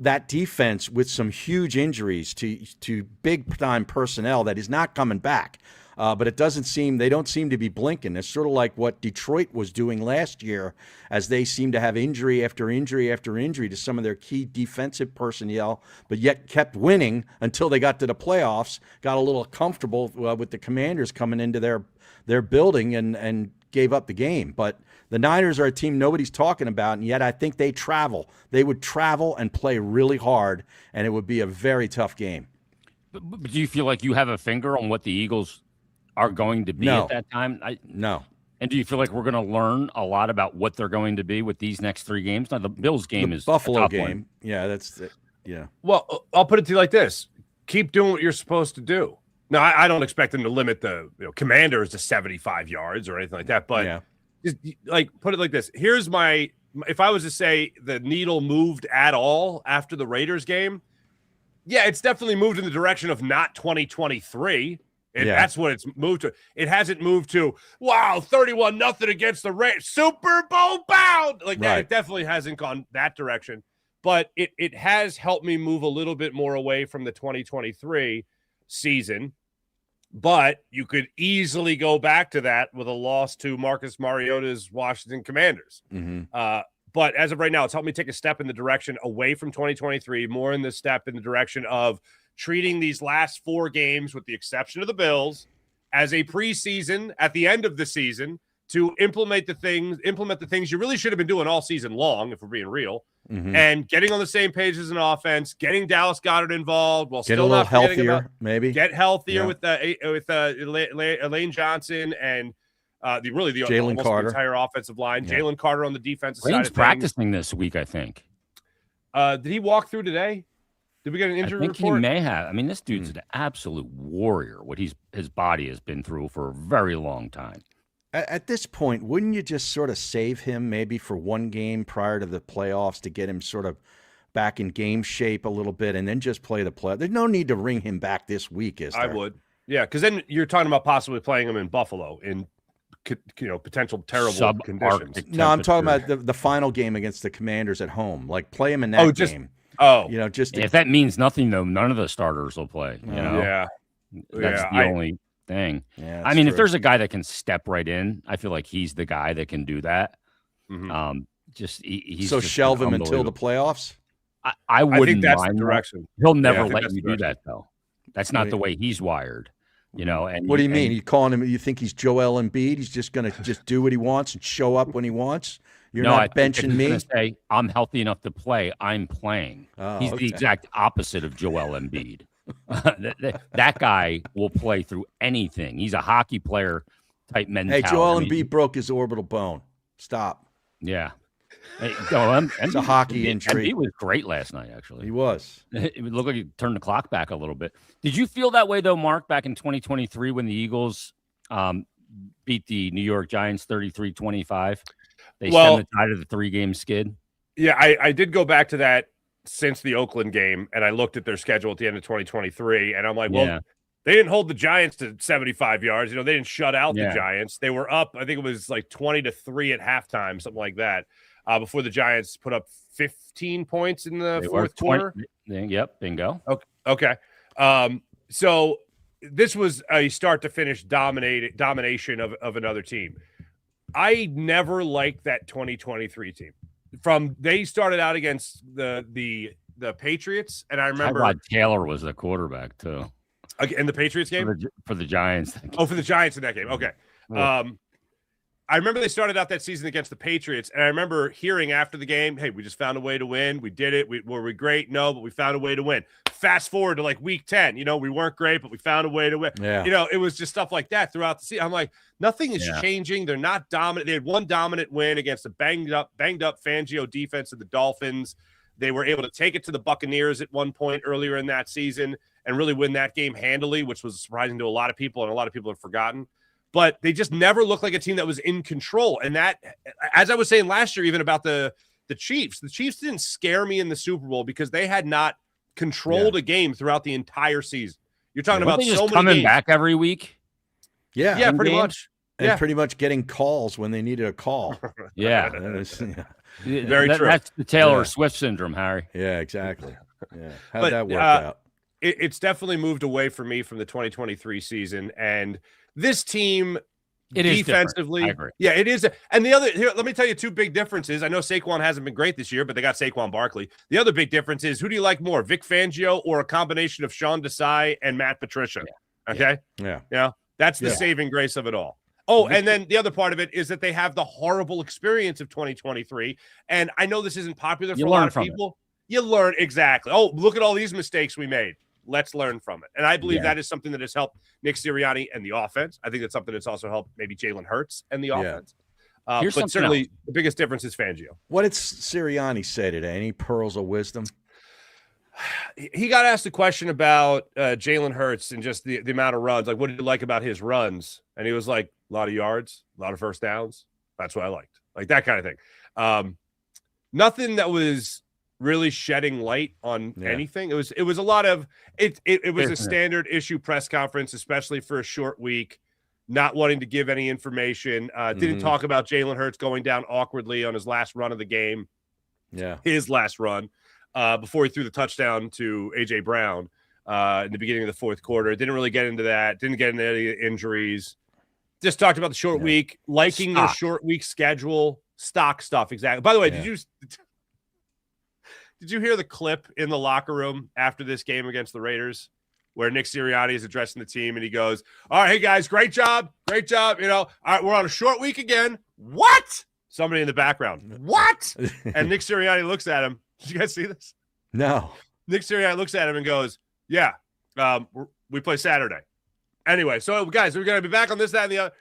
that defense with some huge injuries to big-time personnel that is not coming back. But they don't seem to be blinking. It's sort of like what Detroit was doing last year, as they seem to have injury after injury after injury to some of their key defensive personnel, but yet kept winning until they got to the playoffs, got a little comfortable with the Commanders coming into their building and gave up the game. But the Niners are a team nobody's talking about, and yet I think they travel. They would travel and play really hard, and it would be a very tough game. But do you feel like you have a finger on what the Eagles are going to be at that time? No. And do you feel like we're going to learn a lot about what they're going to be with these next 3 games? Now, the Bills game is Buffalo a tough game. One. Yeah, that's it. Yeah. Well, I'll put it to you like this: keep doing what you're supposed to do. Now, I don't expect them to limit the Commanders to 75 yards or anything like that, but just put it like this. Here's if I was to say the needle moved at all after the Raiders game, it's definitely moved in the direction of not 2023. And that's what it's moved to. It hasn't moved to, 31-0 against the Raiders, Super Bowl bound. That. It definitely hasn't gone that direction. But it has helped me move a little bit more away from the 2023 season. But you could easily go back to that with a loss to Marcus Mariota's Washington Commanders. But as of right now, it's helped me take a step in the direction away from 2023, more in the step in the direction of treating these last 4 games, with the exception of the Bills, as a preseason at the end of the season to implement the things you really should have been doing all season long, if we're being real, and getting on the same page as an offense, getting Dallas Goedert involved while still not healthier, maybe get healthier with Lane Johnson and Jalen Carter, the entire offensive line. Jalen Carter on the defensive side of things. Practicing this week, I think. Did he walk through today? Did we get an injury report? He may have. I mean, this dude's an absolute warrior. What his body has been through for a very long time. At this point, wouldn't you just sort of save him maybe for one game prior to the playoffs to get him sort of back in game shape a little bit, and then just play the play? There's no need to ring him back this week, is there? I would. Yeah, because then you're talking about possibly playing him in Buffalo in potential terrible conditions. No, I'm talking about the final game against the Commanders at home. Like, play him in that game. If that means nothing, though, none of the starters will play. That's the only thing. Yeah, I mean, if there's a guy that can step right in, I feel like he's the guy that can do that. He's so shelve him until the playoffs. I wouldn't. I think that's mind the direction. He'll never let you do that, though. That's not the way he's wired. And what do you mean? You calling him? You think he's Joel Embiid? He's just going to just do what he wants and show up when he wants? You're not benching me? Say, I'm healthy enough to play. I'm playing. He's the exact opposite of Joel Embiid. That guy will play through anything. He's a hockey player type mentality. Hey, Joel Embiid broke his orbital bone. Stop. Yeah. Hey, It's a hockey injury. He was great last night, actually. He was. It would look like he turned the clock back a little bit. Did you feel that way, though, Mark, back in 2023 when the Eagles beat the New York Giants 33-25? They stemmed the tide of the 3-game skid. Yeah, I did go back to that since the Oakland game, and I looked at their schedule at the end of 2023, and I'm like, well, they didn't hold the Giants to 75 yards. They didn't shut out the Giants. They were up, I think it was like 20-3 at halftime, something like that, before the Giants put up 15 points in the fourth quarter. Yep, bingo. Okay. So this was a start-to-finish domination of another team. I never liked that 2023 team. They started out against the Patriots, and I remember Tyrod Taylor was the quarterback too. In the Patriots game? For the Giants. For the Giants in that game. Okay. I remember they started out that season against the Patriots, and I remember hearing after the game, hey, we just found a way to win. We did it. Were we great? No, but we found a way to win. Fast forward to like week 10. We weren't great, but we found a way to win. Yeah. It was just stuff like that throughout the season. I'm like, nothing is changing. They're not dominant. They had one dominant win against a banged up Fangio defense of the Dolphins. They were able to take it to the Buccaneers at one point earlier in that season and really win that game handily, which was surprising to a lot of people, and a lot of people have forgotten. But they just never looked like a team that was in control. And that, as I was saying last year, even about the Chiefs didn't scare me in the Super Bowl because they had not controlled a game throughout the entire season. You're talking about so many coming games. Back every week. Yeah, pretty much. And pretty much getting calls when they needed a call. Yeah. Very true. That's the Taylor Swift syndrome, Harry. Yeah, exactly. Yeah. How'd that work out? It's definitely moved away for me from the 2023 season. And this team defensively, it is. And here, let me tell you two big differences. I know Saquon hasn't been great this year, but they got Saquon Barkley. The other big difference is, who do you like more, Vic Fangio or a combination of Sean Desai and Matt Patricia? Yeah. Okay. Yeah. That's the saving grace of it all. Oh, and then the other part of it is that they have the horrible experience of 2023. And I know this isn't popular for a lot of people. You learn exactly. Oh, look at all these mistakes we made. Let's learn from it. And I believe that is something that has helped Nick Sirianni and the offense. I think that's something that's also helped maybe Jalen Hurts and the offense. But certainly the biggest difference is Fangio. What did Sirianni say today? Any pearls of wisdom? He got asked a question about Jalen Hurts and just the amount of runs. Like, what did you like about his runs? And he was like, a lot of yards, a lot of first downs. That's what I liked. Like that kind of thing. Nothing that was really shedding light on anything. It was a lot of it was a standard issue press conference, especially for a short week, not wanting to give any information. Didn't talk about Jalen Hurts going down awkwardly on his last run of the game. Yeah. His last run before he threw the touchdown to AJ Brown in the beginning of the fourth quarter. Didn't really get into that. Didn't get into any injuries. Just talked about the short week, liking their short week schedule, stock stuff. Exactly. By the way, did you hear the clip in the locker room after this game against the Raiders where Nick Sirianni is addressing the team and he goes, all right, hey guys, great job. All right, we're on a short week again. What? Somebody in the background. What? And Nick Sirianni looks at him. Did you guys see this? No. Nick Sirianni looks at him and goes, yeah, we play Saturday. Anyway, so guys, we're going to be back on this, that, and the other.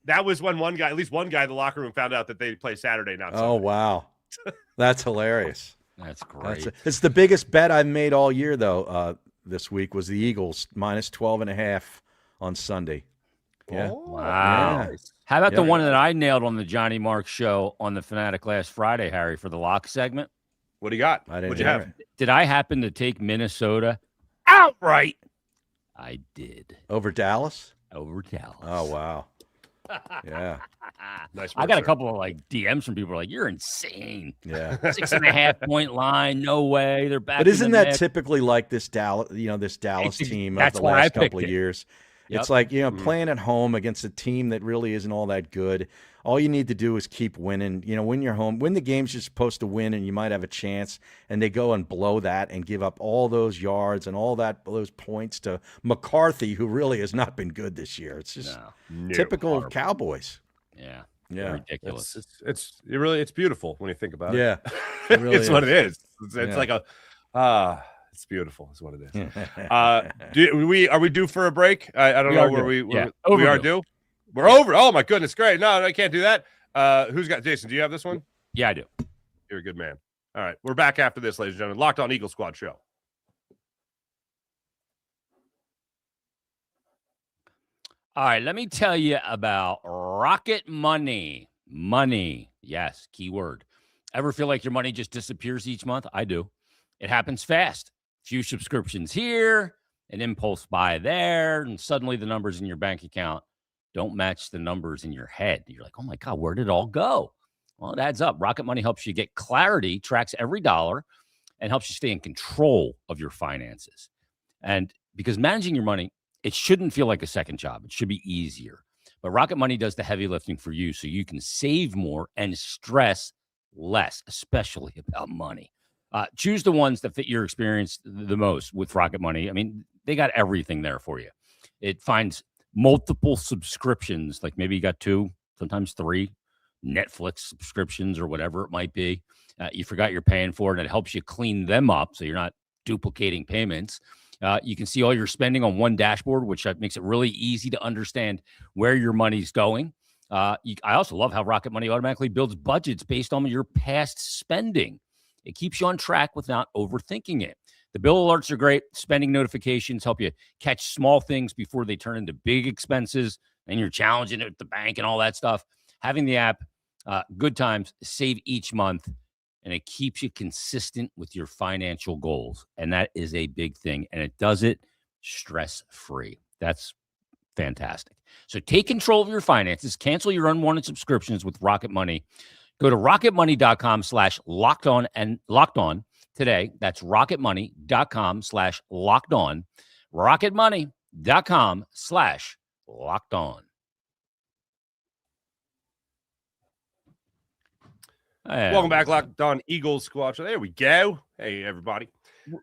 That was when at least one guy in the locker room found out that they play Saturday, not Sunday. Oh, wow. That's hilarious. That's great. It's the biggest bet I've made all year, though, this week was the Eagles, minus 12.5 on Sunday. Yeah. Oh, wow. Nice. How about the one that I nailed on the Johnny Marc show on the Fanatic last Friday, Harry, for the lock segment? What do you got? What'd you have? Did I happen to take Minnesota outright? I did. Over Dallas? Over Dallas. Oh, wow. Yeah. Nice. I got a couple of DMs from people like, you're insane. Yeah. 6.5 point line. No way. They're back. But isn't that typically like this Dallas, this Dallas team of the last couple of years? Yep. It's like, playing at home against a team that really isn't all that good. All you need to do is keep winning. When you're home, win the games you're supposed to win and you might have a chance, and they go and blow that and give up all those yards and those points to McCarthy, who really has not been good this year. It's just typical of Cowboys. Yeah. Yeah. Ridiculous. It's beautiful when you think about it. Yeah. It really it's what it is. It's like it's beautiful is what it is. Are we due for a break? I don't know where we are due. We're over. Oh my goodness, great. No, I can't do that. Who's got Jason? Do you have this one? Yeah, I do. You're a good man. All right. We're back after this, ladies and gentlemen. Locked On Eagle Squad show. All right, let me tell you about Rocket Money. Money. Yes, keyword. Ever feel like your money just disappears each month? I do. It happens fast. Few subscriptions here, an impulse buy there, and suddenly the numbers in your bank account don't match the numbers in your head. You're like, oh my God, where did it all go? Well, it adds up. Rocket Money helps you get clarity, tracks every dollar, and helps you stay in control of your finances. And because managing your money, it shouldn't feel like a second job. It should be easier. But Rocket Money does the heavy lifting for you so you can save more and stress less, especially about money. Choose the ones that fit your experience the most with Rocket Money. I mean, they got everything there for you. It finds multiple subscriptions, like maybe you got 2, sometimes 3 Netflix subscriptions or whatever it might be. You forgot you're paying for it, and it helps you clean them up so you're not duplicating payments. You can see all your spending on one dashboard, which makes it really easy to understand where your money's going. I also love how Rocket Money automatically builds budgets based on your past spending. It keeps you on track without overthinking it. The bill alerts are great. Spending notifications help you catch small things before they turn into big expenses, and you're challenging it at the bank and all that stuff. Having the app, good times, save each month, and it keeps you consistent with your financial goals. And that is a big thing. And it does it stress-free. That's fantastic. So take control of your finances. Cancel your unwanted subscriptions with Rocket Money. Go to rocketmoney.com/lockedon and locked on today. That's rocketmoney.com/lockedon. rocketmoney.com/lockedon. Welcome back, Locked On Eagles Squad. There we go. Hey, everybody.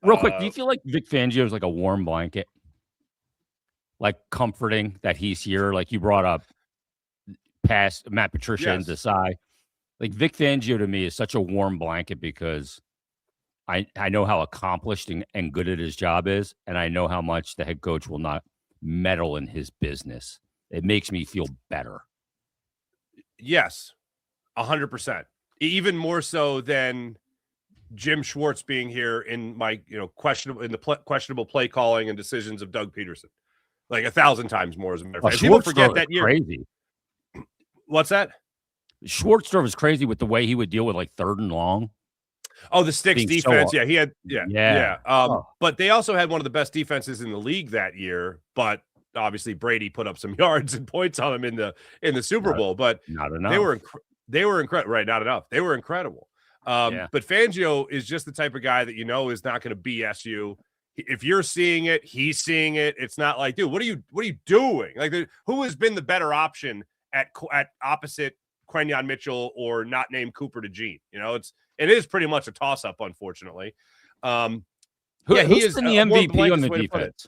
Real quick, do you feel like Vic Fangio is like a warm blanket? Like comforting that he's here? Like you brought up past Matt Patricia and Desai. Like Vic Fangio to me is such a warm blanket because I know how accomplished and good at his job is, and I know how much the head coach will not meddle in his business. It makes me feel better. Yes, 100%. Even more so than Jim Schwartz being here in my questionable play calling and decisions of Doug Peterson, like 1,000 times more. As a matter of fact, people forget that year. Crazy. What's that? Schwartz was crazy with the way he would deal with like 3rd and long. Oh, the sticks defense. He had. Yeah. But they also had one of the best defenses in the league that year. But obviously Brady put up some yards and points on him in the Super Bowl. But not enough. They were incredible. Right, not enough. They were incredible. But Fangio is just the type of guy that is not going to BS you. If you're seeing it, he's seeing it. It's not like, dude, what are you doing? Like, who has been the better option at opposite Quenyon Mitchell or not named Cooper DeJean? It is pretty much a toss up, unfortunately. Who's been the MVP on the defense?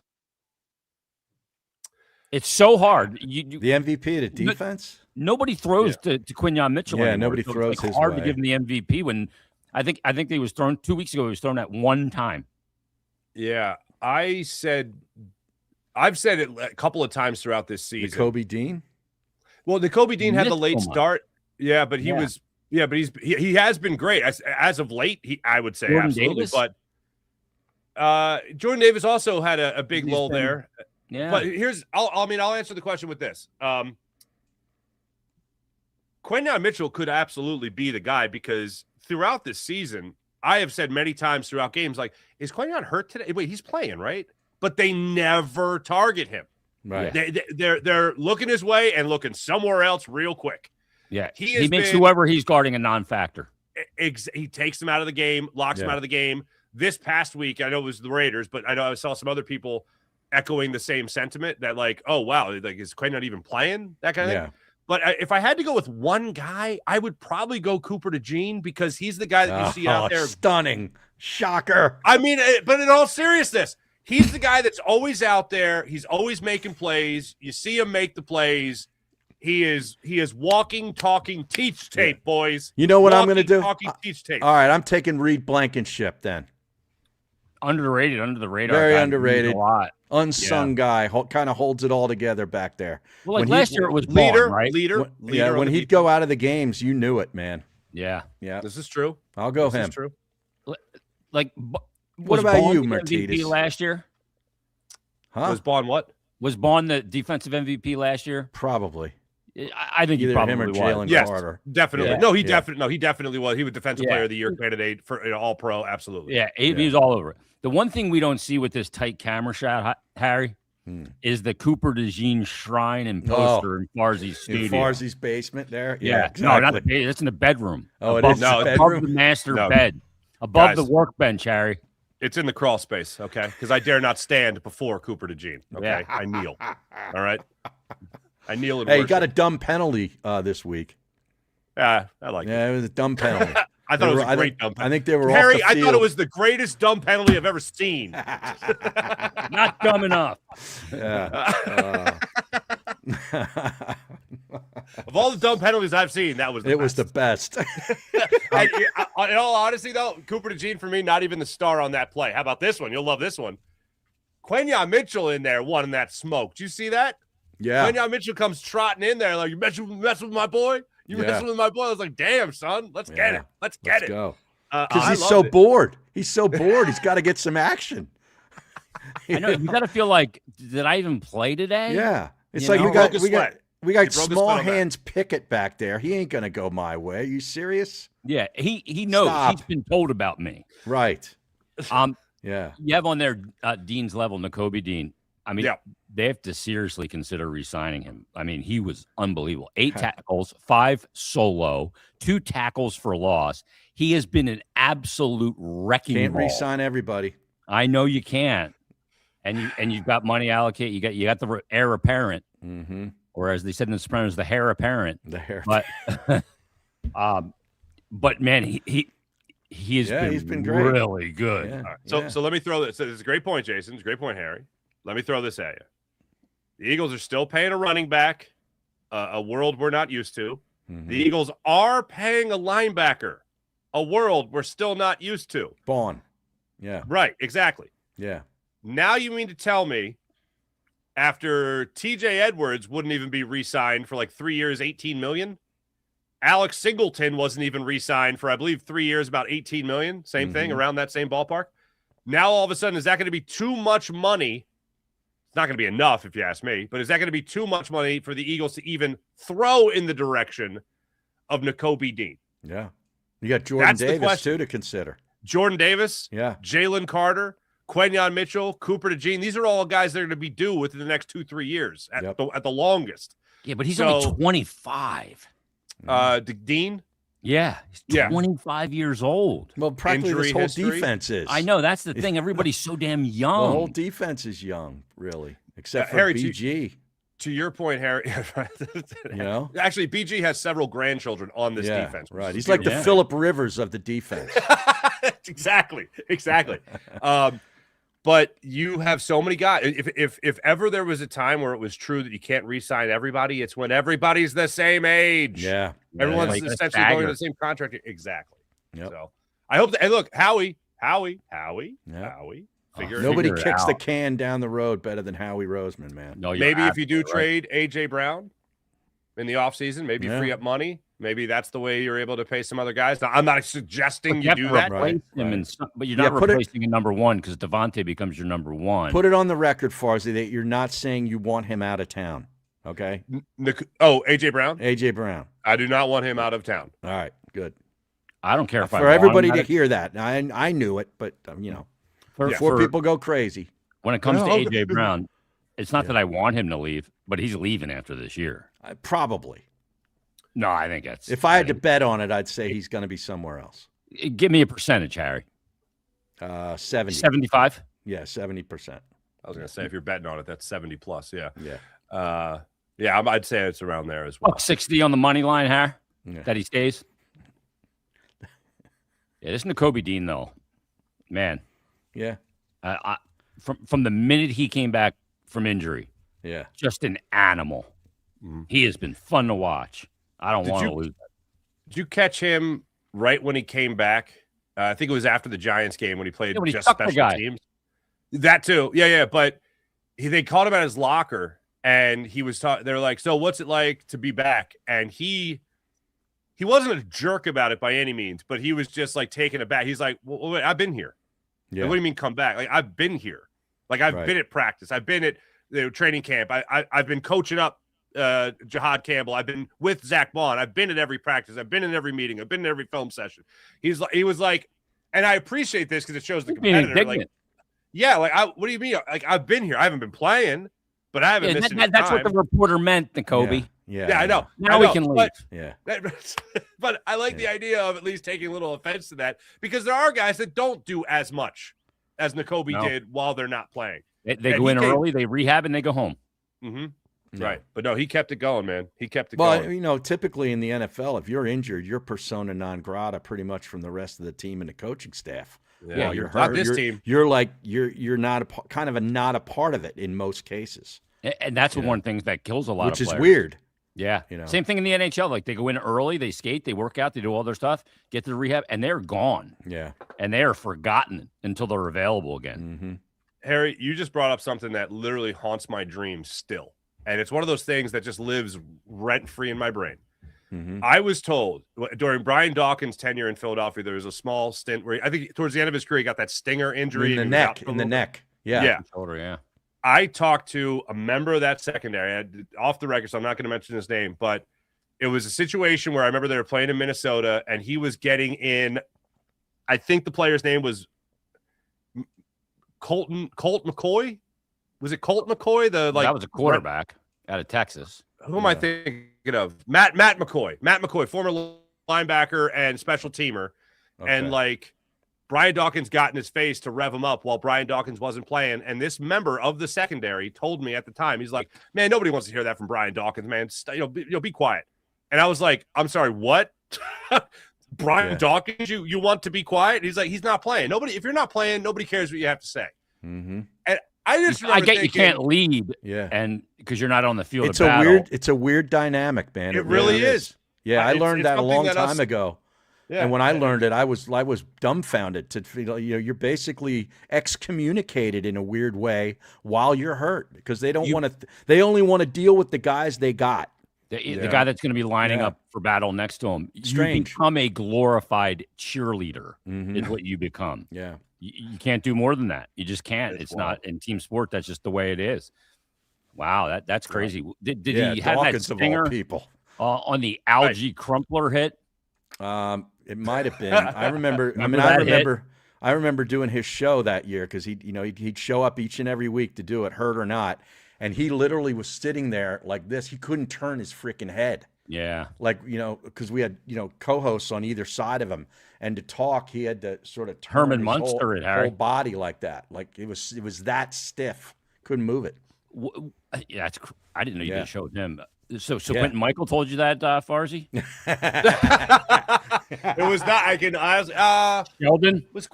It's so hard. The MVP of the defense? Nobody throws to Quenyon Mitchell. Yeah, anymore. nobody throws his hard way. to give him the MVP when I think he was thrown 2 weeks ago. He was thrown at one time. Yeah, I've said it a couple of times throughout this season. Nakobe Dean? Well, Nakobe Dean had the late start. Yeah, but he has been great as of late. I would say Jordan absolutely. Davis? But Jordan Davis also had a big lull there. Yeah. But I'll answer the question with this. Quenyon Mitchell could absolutely be the guy because throughout this season, I have said many times throughout games, like, is Quenyon hurt today? Wait, he's playing, right? But they never target him. Right. They're looking his way and looking somewhere else real quick. Yeah. He makes whoever he's guarding a non-factor. He takes them out of the game, locks them out of the game. This past week, I know it was the Raiders, but I know I saw some other people echoing the same sentiment that, like, oh, wow, like, is Quenyon not even playing? That kind of thing. But if I had to go with one guy, I would probably go Cooper DeJean because he's the guy that you see out there. Stunning. Shocker. I mean, but in all seriousness, he's the guy that's always out there. He's always making plays. You see him make the plays. He is walking, talking, teach tape, boys. You know what I'm going to do? Talking, teach tape. All right, I'm taking Reed Blankenship then. Underrated, under the radar. Very underrated. A lot. Unsung guy. Kind of holds it all together back there. Well, like last year it was Vaughn, right? Leader. When he'd go out of the games, you knew it, man. Yeah. Yeah. This is true. I'll go This him. is true. Like, What about Bond you, the MVP Martinez? last year? Huh? Was Bond what? Was Bond the defensive MVP last year? Probably. I think he Either probably him or was. Jalen Yes, Carter. definitely. Yeah. No, he Yeah. definitely was. He was defensive player of the year candidate for All Pro. Absolutely. Yeah, he's all over it. The one thing we don't see with this tight camera shot, Harry, is the Cooper DeJean shrine and poster in Farzi's studio. In Farzi's basement there? Yeah. exactly. No, not the it's in the bedroom. Oh, above, it is the above bedroom? the master No. bed. Above Guys. the workbench, Harry. It's in the crawl space, okay? Because I dare not stand before Cooper DeJean. Okay, Yeah. I kneel. All right, I kneel and Hey, he worship. got a dumb penalty this week. I like it. Yeah, it was a dumb penalty. I thought it was a I great think, dumb I penalty. think they were Harry, off the I field. thought it was the greatest dumb penalty I've ever seen. Not dumb enough. Yeah. Of all the dumb penalties I've seen, that was the it best. was the best. And, in all honesty, though, Cooper DeJean for me, not even the star on that play. How about this one? You'll love this one. Quenya Mitchell in there won that smoke. Did you see that? Yeah. Quenya Mitchell comes trotting in there like, you messing with my boy? You Yeah. messing with my boy? I was like, damn, son, let's get Yeah. it. Let's get Let's it. go. I Because he's loved so it. bored. He's so bored. He's got to get some action. I know. You got to feel like, did I even play today? Yeah. It's You like know? we got Broke a we got sweat. we He got broke a small sweat on that. hands Pickett back there. He ain't gonna go my way. Are you serious? Yeah. He knows. Stop. He's been told about me. Right. Yeah. You have on there Dean's level, Nakobe Dean. I mean, Yeah. they have to seriously consider re-signing him. I mean, he was unbelievable. 8 tackles, 5 solo, 2 tackles for loss. He has been an absolute wrecking Can't ball. re-sign everybody. I know you can't, and you've got money allocated. You got the heir apparent, Mm-hmm. or as they said in the Sopranos, the hair apparent. The hair. But, but man, he has he's been great. really good. Yeah. All right. So, Yeah. so let me throw this. So this is a great point, Jason. It's a great point, Harry. Let me throw this at you. The Eagles are still paying a running back, a world we're not used to. Mhm. The Eagles are paying a linebacker, a world we're still not used to. Bond. Yeah. Right, exactly. Yeah. Now you mean to tell me after TJ Edwards wouldn't even be re-signed for like 3 years, 18 million? Alex Singleton wasn't even re-signed for, I believe, 3 years, about 18 million. Same thing, around that same ballpark. Now, all of a sudden, is that going to be too much money? It's not going to be enough, if you ask me, but is that going to be too much money for the Eagles to even throw in the direction of Nakobe Dean? Yeah. You got Jordan That's the Davis question. too to consider. Jordan Davis, Yeah. Jalen Carter, Quenyon Mitchell, Cooper DeJean. These are all guys that are going to be due within the next 2-3 years at, Yep. the longest. Yeah, but he's So- only 25. Dean, Yeah, he's Yeah. 25 years old. Well, practically Injury this whole history. defense is. I know that's the thing. Everybody's so damn The young. whole defense is young, really, except for Harry, BG. to your point, Harry, You know. actually, BG has several grandchildren on this Yeah. defense. which Right. is He's like the beautiful. Phillip Rivers of the defense. exactly. But you have so many guys. If ever there was a time where it was true that you can't re-sign everybody, it's when everybody's the same age. Yeah. Everyone's Like a essentially going stagger. to the same contract. Exactly. Yep. So I hope that. Hey, look, Howie, Yeah. figure it Nobody Figure it kicks the out. can down the road better than Howie Roseman, man. No, you're Maybe if you do absolutely right. trade AJ Brown in the offseason, maybe Yeah. free up money. Maybe that's the way you're able to pay some other guys. Now, I'm not suggesting But you have do to that. replace Right, him, right. but you're Yeah, not put it- replacing a number one because Devontae becomes your number one. Put it on the record, Farzi, that you're not saying you want him out of town. Okay. AJ Brown. AJ Brown. I do not want him out of town. All right. Good. I don't care if I For want everybody him to out hear that. I knew it, but for, before for- people go crazy. when it comes No, to okay. AJ Brown, it's not that I want him to leave, but he's leaving after this year. Probably. No, I think that's. If I had to bet on it, I'd say he's going to be somewhere else. Give me a percentage, Harry. 70. 75. Yeah, 70%. I was going to say, if you're betting on it, that's 70 plus. Yeah. Yeah. I'd say it's around there as well. Buck 60 on the money line, Harry. Yeah. That he stays. Yeah, this Nakobe Dean though, man. Yeah. From the minute he came back from injury, Yeah. just an animal. Mhm. He has been fun to watch. I don't Did want to you- lose. Did you catch him right when he came back? I think it was after the Giants game when he played Yeah, when he just sucked the special guy. teams. That too. Yeah. But they called him at his locker and he was talking. They're like, so what's it like to be back? And he he wasn't a jerk about it by any means, but he was just like taken aback. He's like, well, wait, I've been here. Yeah. Like, what do you mean come back? Like, I've been here. Like, I've been at practice. I've been at the training camp. I've been coaching up Jihad Campbell. I've been with Zach Bond. I've been at every practice. I've been in every meeting. I've been in every film session. He was like, and I appreciate this because it shows the competitor. Like, yeah, like, what do you mean? Like, I've been here. I haven't been playing, but I haven't missed any That's time. what the reporter meant, Nakobe. Yeah, I know. Now we can leave. But I like the idea of at least taking a little offense to that, because there are guys that don't do as much as Nakobe did while they're not playing. They go in early, they rehab, and they go home. Mm-hmm. Right. But no, he kept it going, man. He kept it going. Well, you know, typically in the NFL, if you're injured, you're persona non grata pretty much from the rest of the team and the coaching staff. Yeah, you're not hurt. this team. You're like you're not not a part of it in most cases. And that's one of the things that kills a lot of players. Which is weird. Yeah. You know. Same thing in the NHL. Like, they go in early, they skate, they work out, they do all their stuff, get to the rehab, and they're gone. Yeah. And they are forgotten until they're available again. Mm-hmm. Harry, you just brought up something that literally haunts my dreams still. And it's one of those things that just lives rent-free in my brain. Mm-hmm. I was told during Brian Dawkins' tenure in Philadelphia, there was a small stint where I think towards the end of his career, he got that stinger injury. In the neck. Yeah. Yeah. Shoulder, yeah. I talked to a member of that secondary, off the record, so I'm not going to mention his name, but it was a situation where I remember they were playing in Minnesota, and he was getting in. I think the player's name was Colt McCoy. Was it Colt McCoy? That was a quarterback out of Texas. Who am I thinking of? Matt McCoy, former linebacker and special teamer, and like. Brian Dawkins got in his face to rev him up while Brian Dawkins wasn't playing. And this member of the secondary told me at the time, he's like, man, nobody wants to hear that from Brian Dawkins, man. Be quiet. And I was like, I'm sorry, what? Brian Dawkins, you want to be quiet? And he's like, he's not playing. If you're not playing, nobody cares what you have to say. Mm-hmm. And I just remember you can't lead. Yeah. And because you're not on the field it's of battle. It's a weird dynamic, man. It really is. Yeah. I learned that a long time ago. Yeah. And when I learned it, I was dumbfounded. You're basically excommunicated in a weird way while you're hurt, because they don't want to. They only want to deal with the guys they got. The guy that's going to be lining up for battle next to him. Strange. You become a glorified cheerleader. Is what you become. Yeah. You can't do more than that. You just can't. It's not in team sport. That's just the way it is. Wow, that's crazy. Did he have Dawkins that stinger of all people on the algae crumpler hit? It might have been. I remember. I remember doing his show that year, because he'd show up each and every week to do it, hurt or not, and he literally was sitting there like this. He couldn't turn his freaking head. Yeah. Like, because we had co-hosts on either side of him, and to talk, he had to sort of turn Herman his Munster whole body like that. Like it was that stiff. Couldn't move it. Yeah, I didn't know you did a show with him. So Yeah. Quentin Michael told you that, Farzi? It was not. Sheldon? Was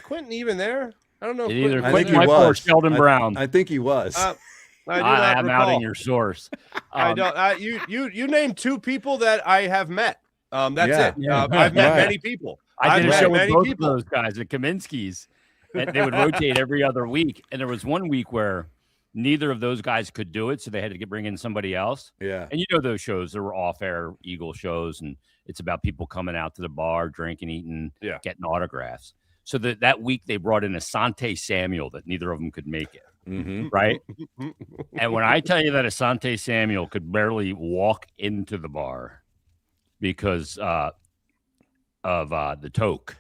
Quentin even there? I don't know. Either I think Quentin he Michael or was. Sheldon Brown. I think he was. I am outing your source. I don't. You named two people that I have met. That's Yeah. it. Yeah. I've met Right. many people. I did a I've show met with many both people. of those guys at Kaminsky's. And they would rotate every other week. And there was one week where neither of those guys could do it, so they had to bring in somebody else. Yeah. And those shows, there were off-air Eagle shows, and it's about people coming out to the bar, drinking, eating, getting autographs. So that week they brought in Asante Samuel that neither of them could make it. Mm-hmm. Right? And when I tell you that Asante Samuel could barely walk into the bar because of the toke,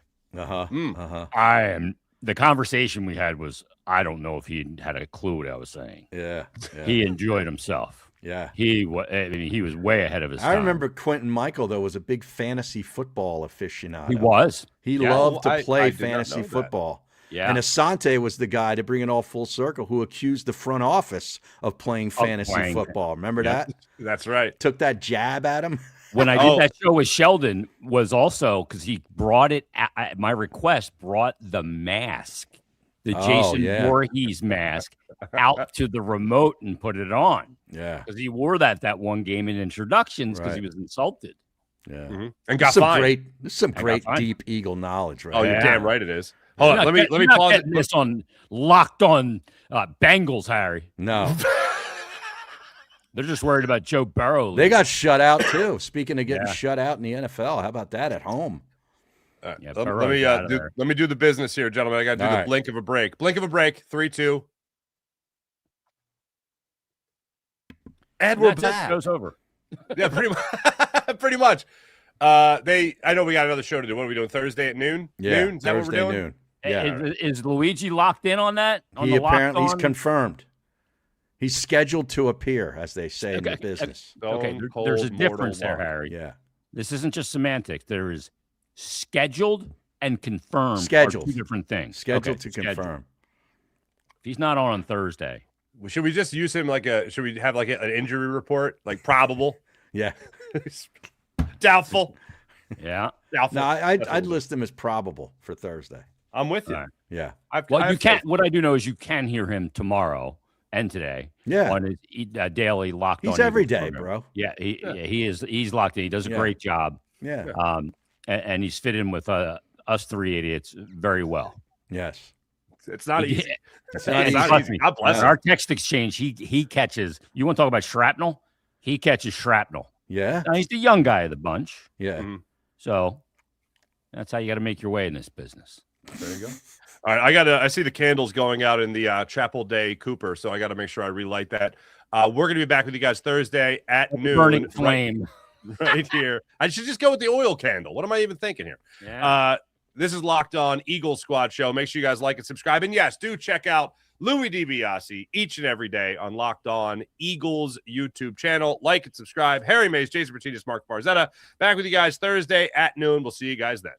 the conversation we had was, I don't know if he had a clue what I was saying. Yeah. He enjoyed himself. Yeah. He was way ahead of his time. I remember Quentin Michael, though, was a big fantasy football aficionado. He was. He loved to play I did not fantasy know that. football. Yeah. And Asante was the guy, to bring it all full circle, who accused the front office of playing fantasy football. Remember that? That's right. Took that jab at him. When I did that show with Sheldon, was also because he brought it at my request, brought the mask, the Jason Voorhees mask, out to the remote and put it on. Yeah. Because he wore that one game in introductions because he was insulted. Yeah. Mm-hmm. And got fined. Some great deep Eagle knowledge, right? Oh, you're damn right it is. Hold on, let me pause this on Locked On Bengals, Harry. No. They're just worried about Joe Burrow. They got shut out too. Speaking of getting shut out in the NFL, how about that at home? Yeah, let me do the business here, gentlemen. I got to do the blink of a break. Blink of a break. 3, 2. And we're back. Goes over. Yeah, pretty much. I know we got another show to do. What are we doing? Thursday at noon? Yeah, noon? Is that Thursday what we're doing? noon. Yeah. Is Luigi locked in on that? He apparently he's confirmed. He's scheduled to appear, as they say in the business. Okay, there's a difference there, Harry. Yeah. This isn't just semantics. There is scheduled and confirmed. Scheduled. Are two different things. Scheduled to confirm. If he's not on Thursday. Should we just use him should we have like an injury report? Like probable? Yeah. Doubtful. Yeah. Doubtful. No, I'd list him as probable for Thursday. I'm with you. Right. Yeah. What I do know is you can hear him tomorrow and today. Yeah. On his daily locked on. He's every day, program. bro. Yeah, he is. He's locked in. He does a great job. Yeah. And he's fit in with us three idiots very well. Yes. It's not easy. It's not easy. God bless him. Our text exchange, he catches. You want to talk about shrapnel? He catches shrapnel. Yeah. Now, he's the young guy of the bunch. Yeah. Mm-hmm. So that's how you got to make your way in this business. There you go. All right, I see the candles going out in the Chapel Day Cooper, so I got to make sure I relight that. We're going to be back with you guys Thursday at noon. Burning flame. Right here. I should just go with the oil candle. What am I even thinking here? Yeah. This is Locked On Eagle Squad Show. Make sure you guys like and subscribe. And yes, do check out Louis DiBiase each and every day on Locked On Eagles YouTube channel. Like and subscribe. Harry Mays, Jason Martinez, Marc Barzetta. Back with you guys Thursday at noon. We'll see you guys then.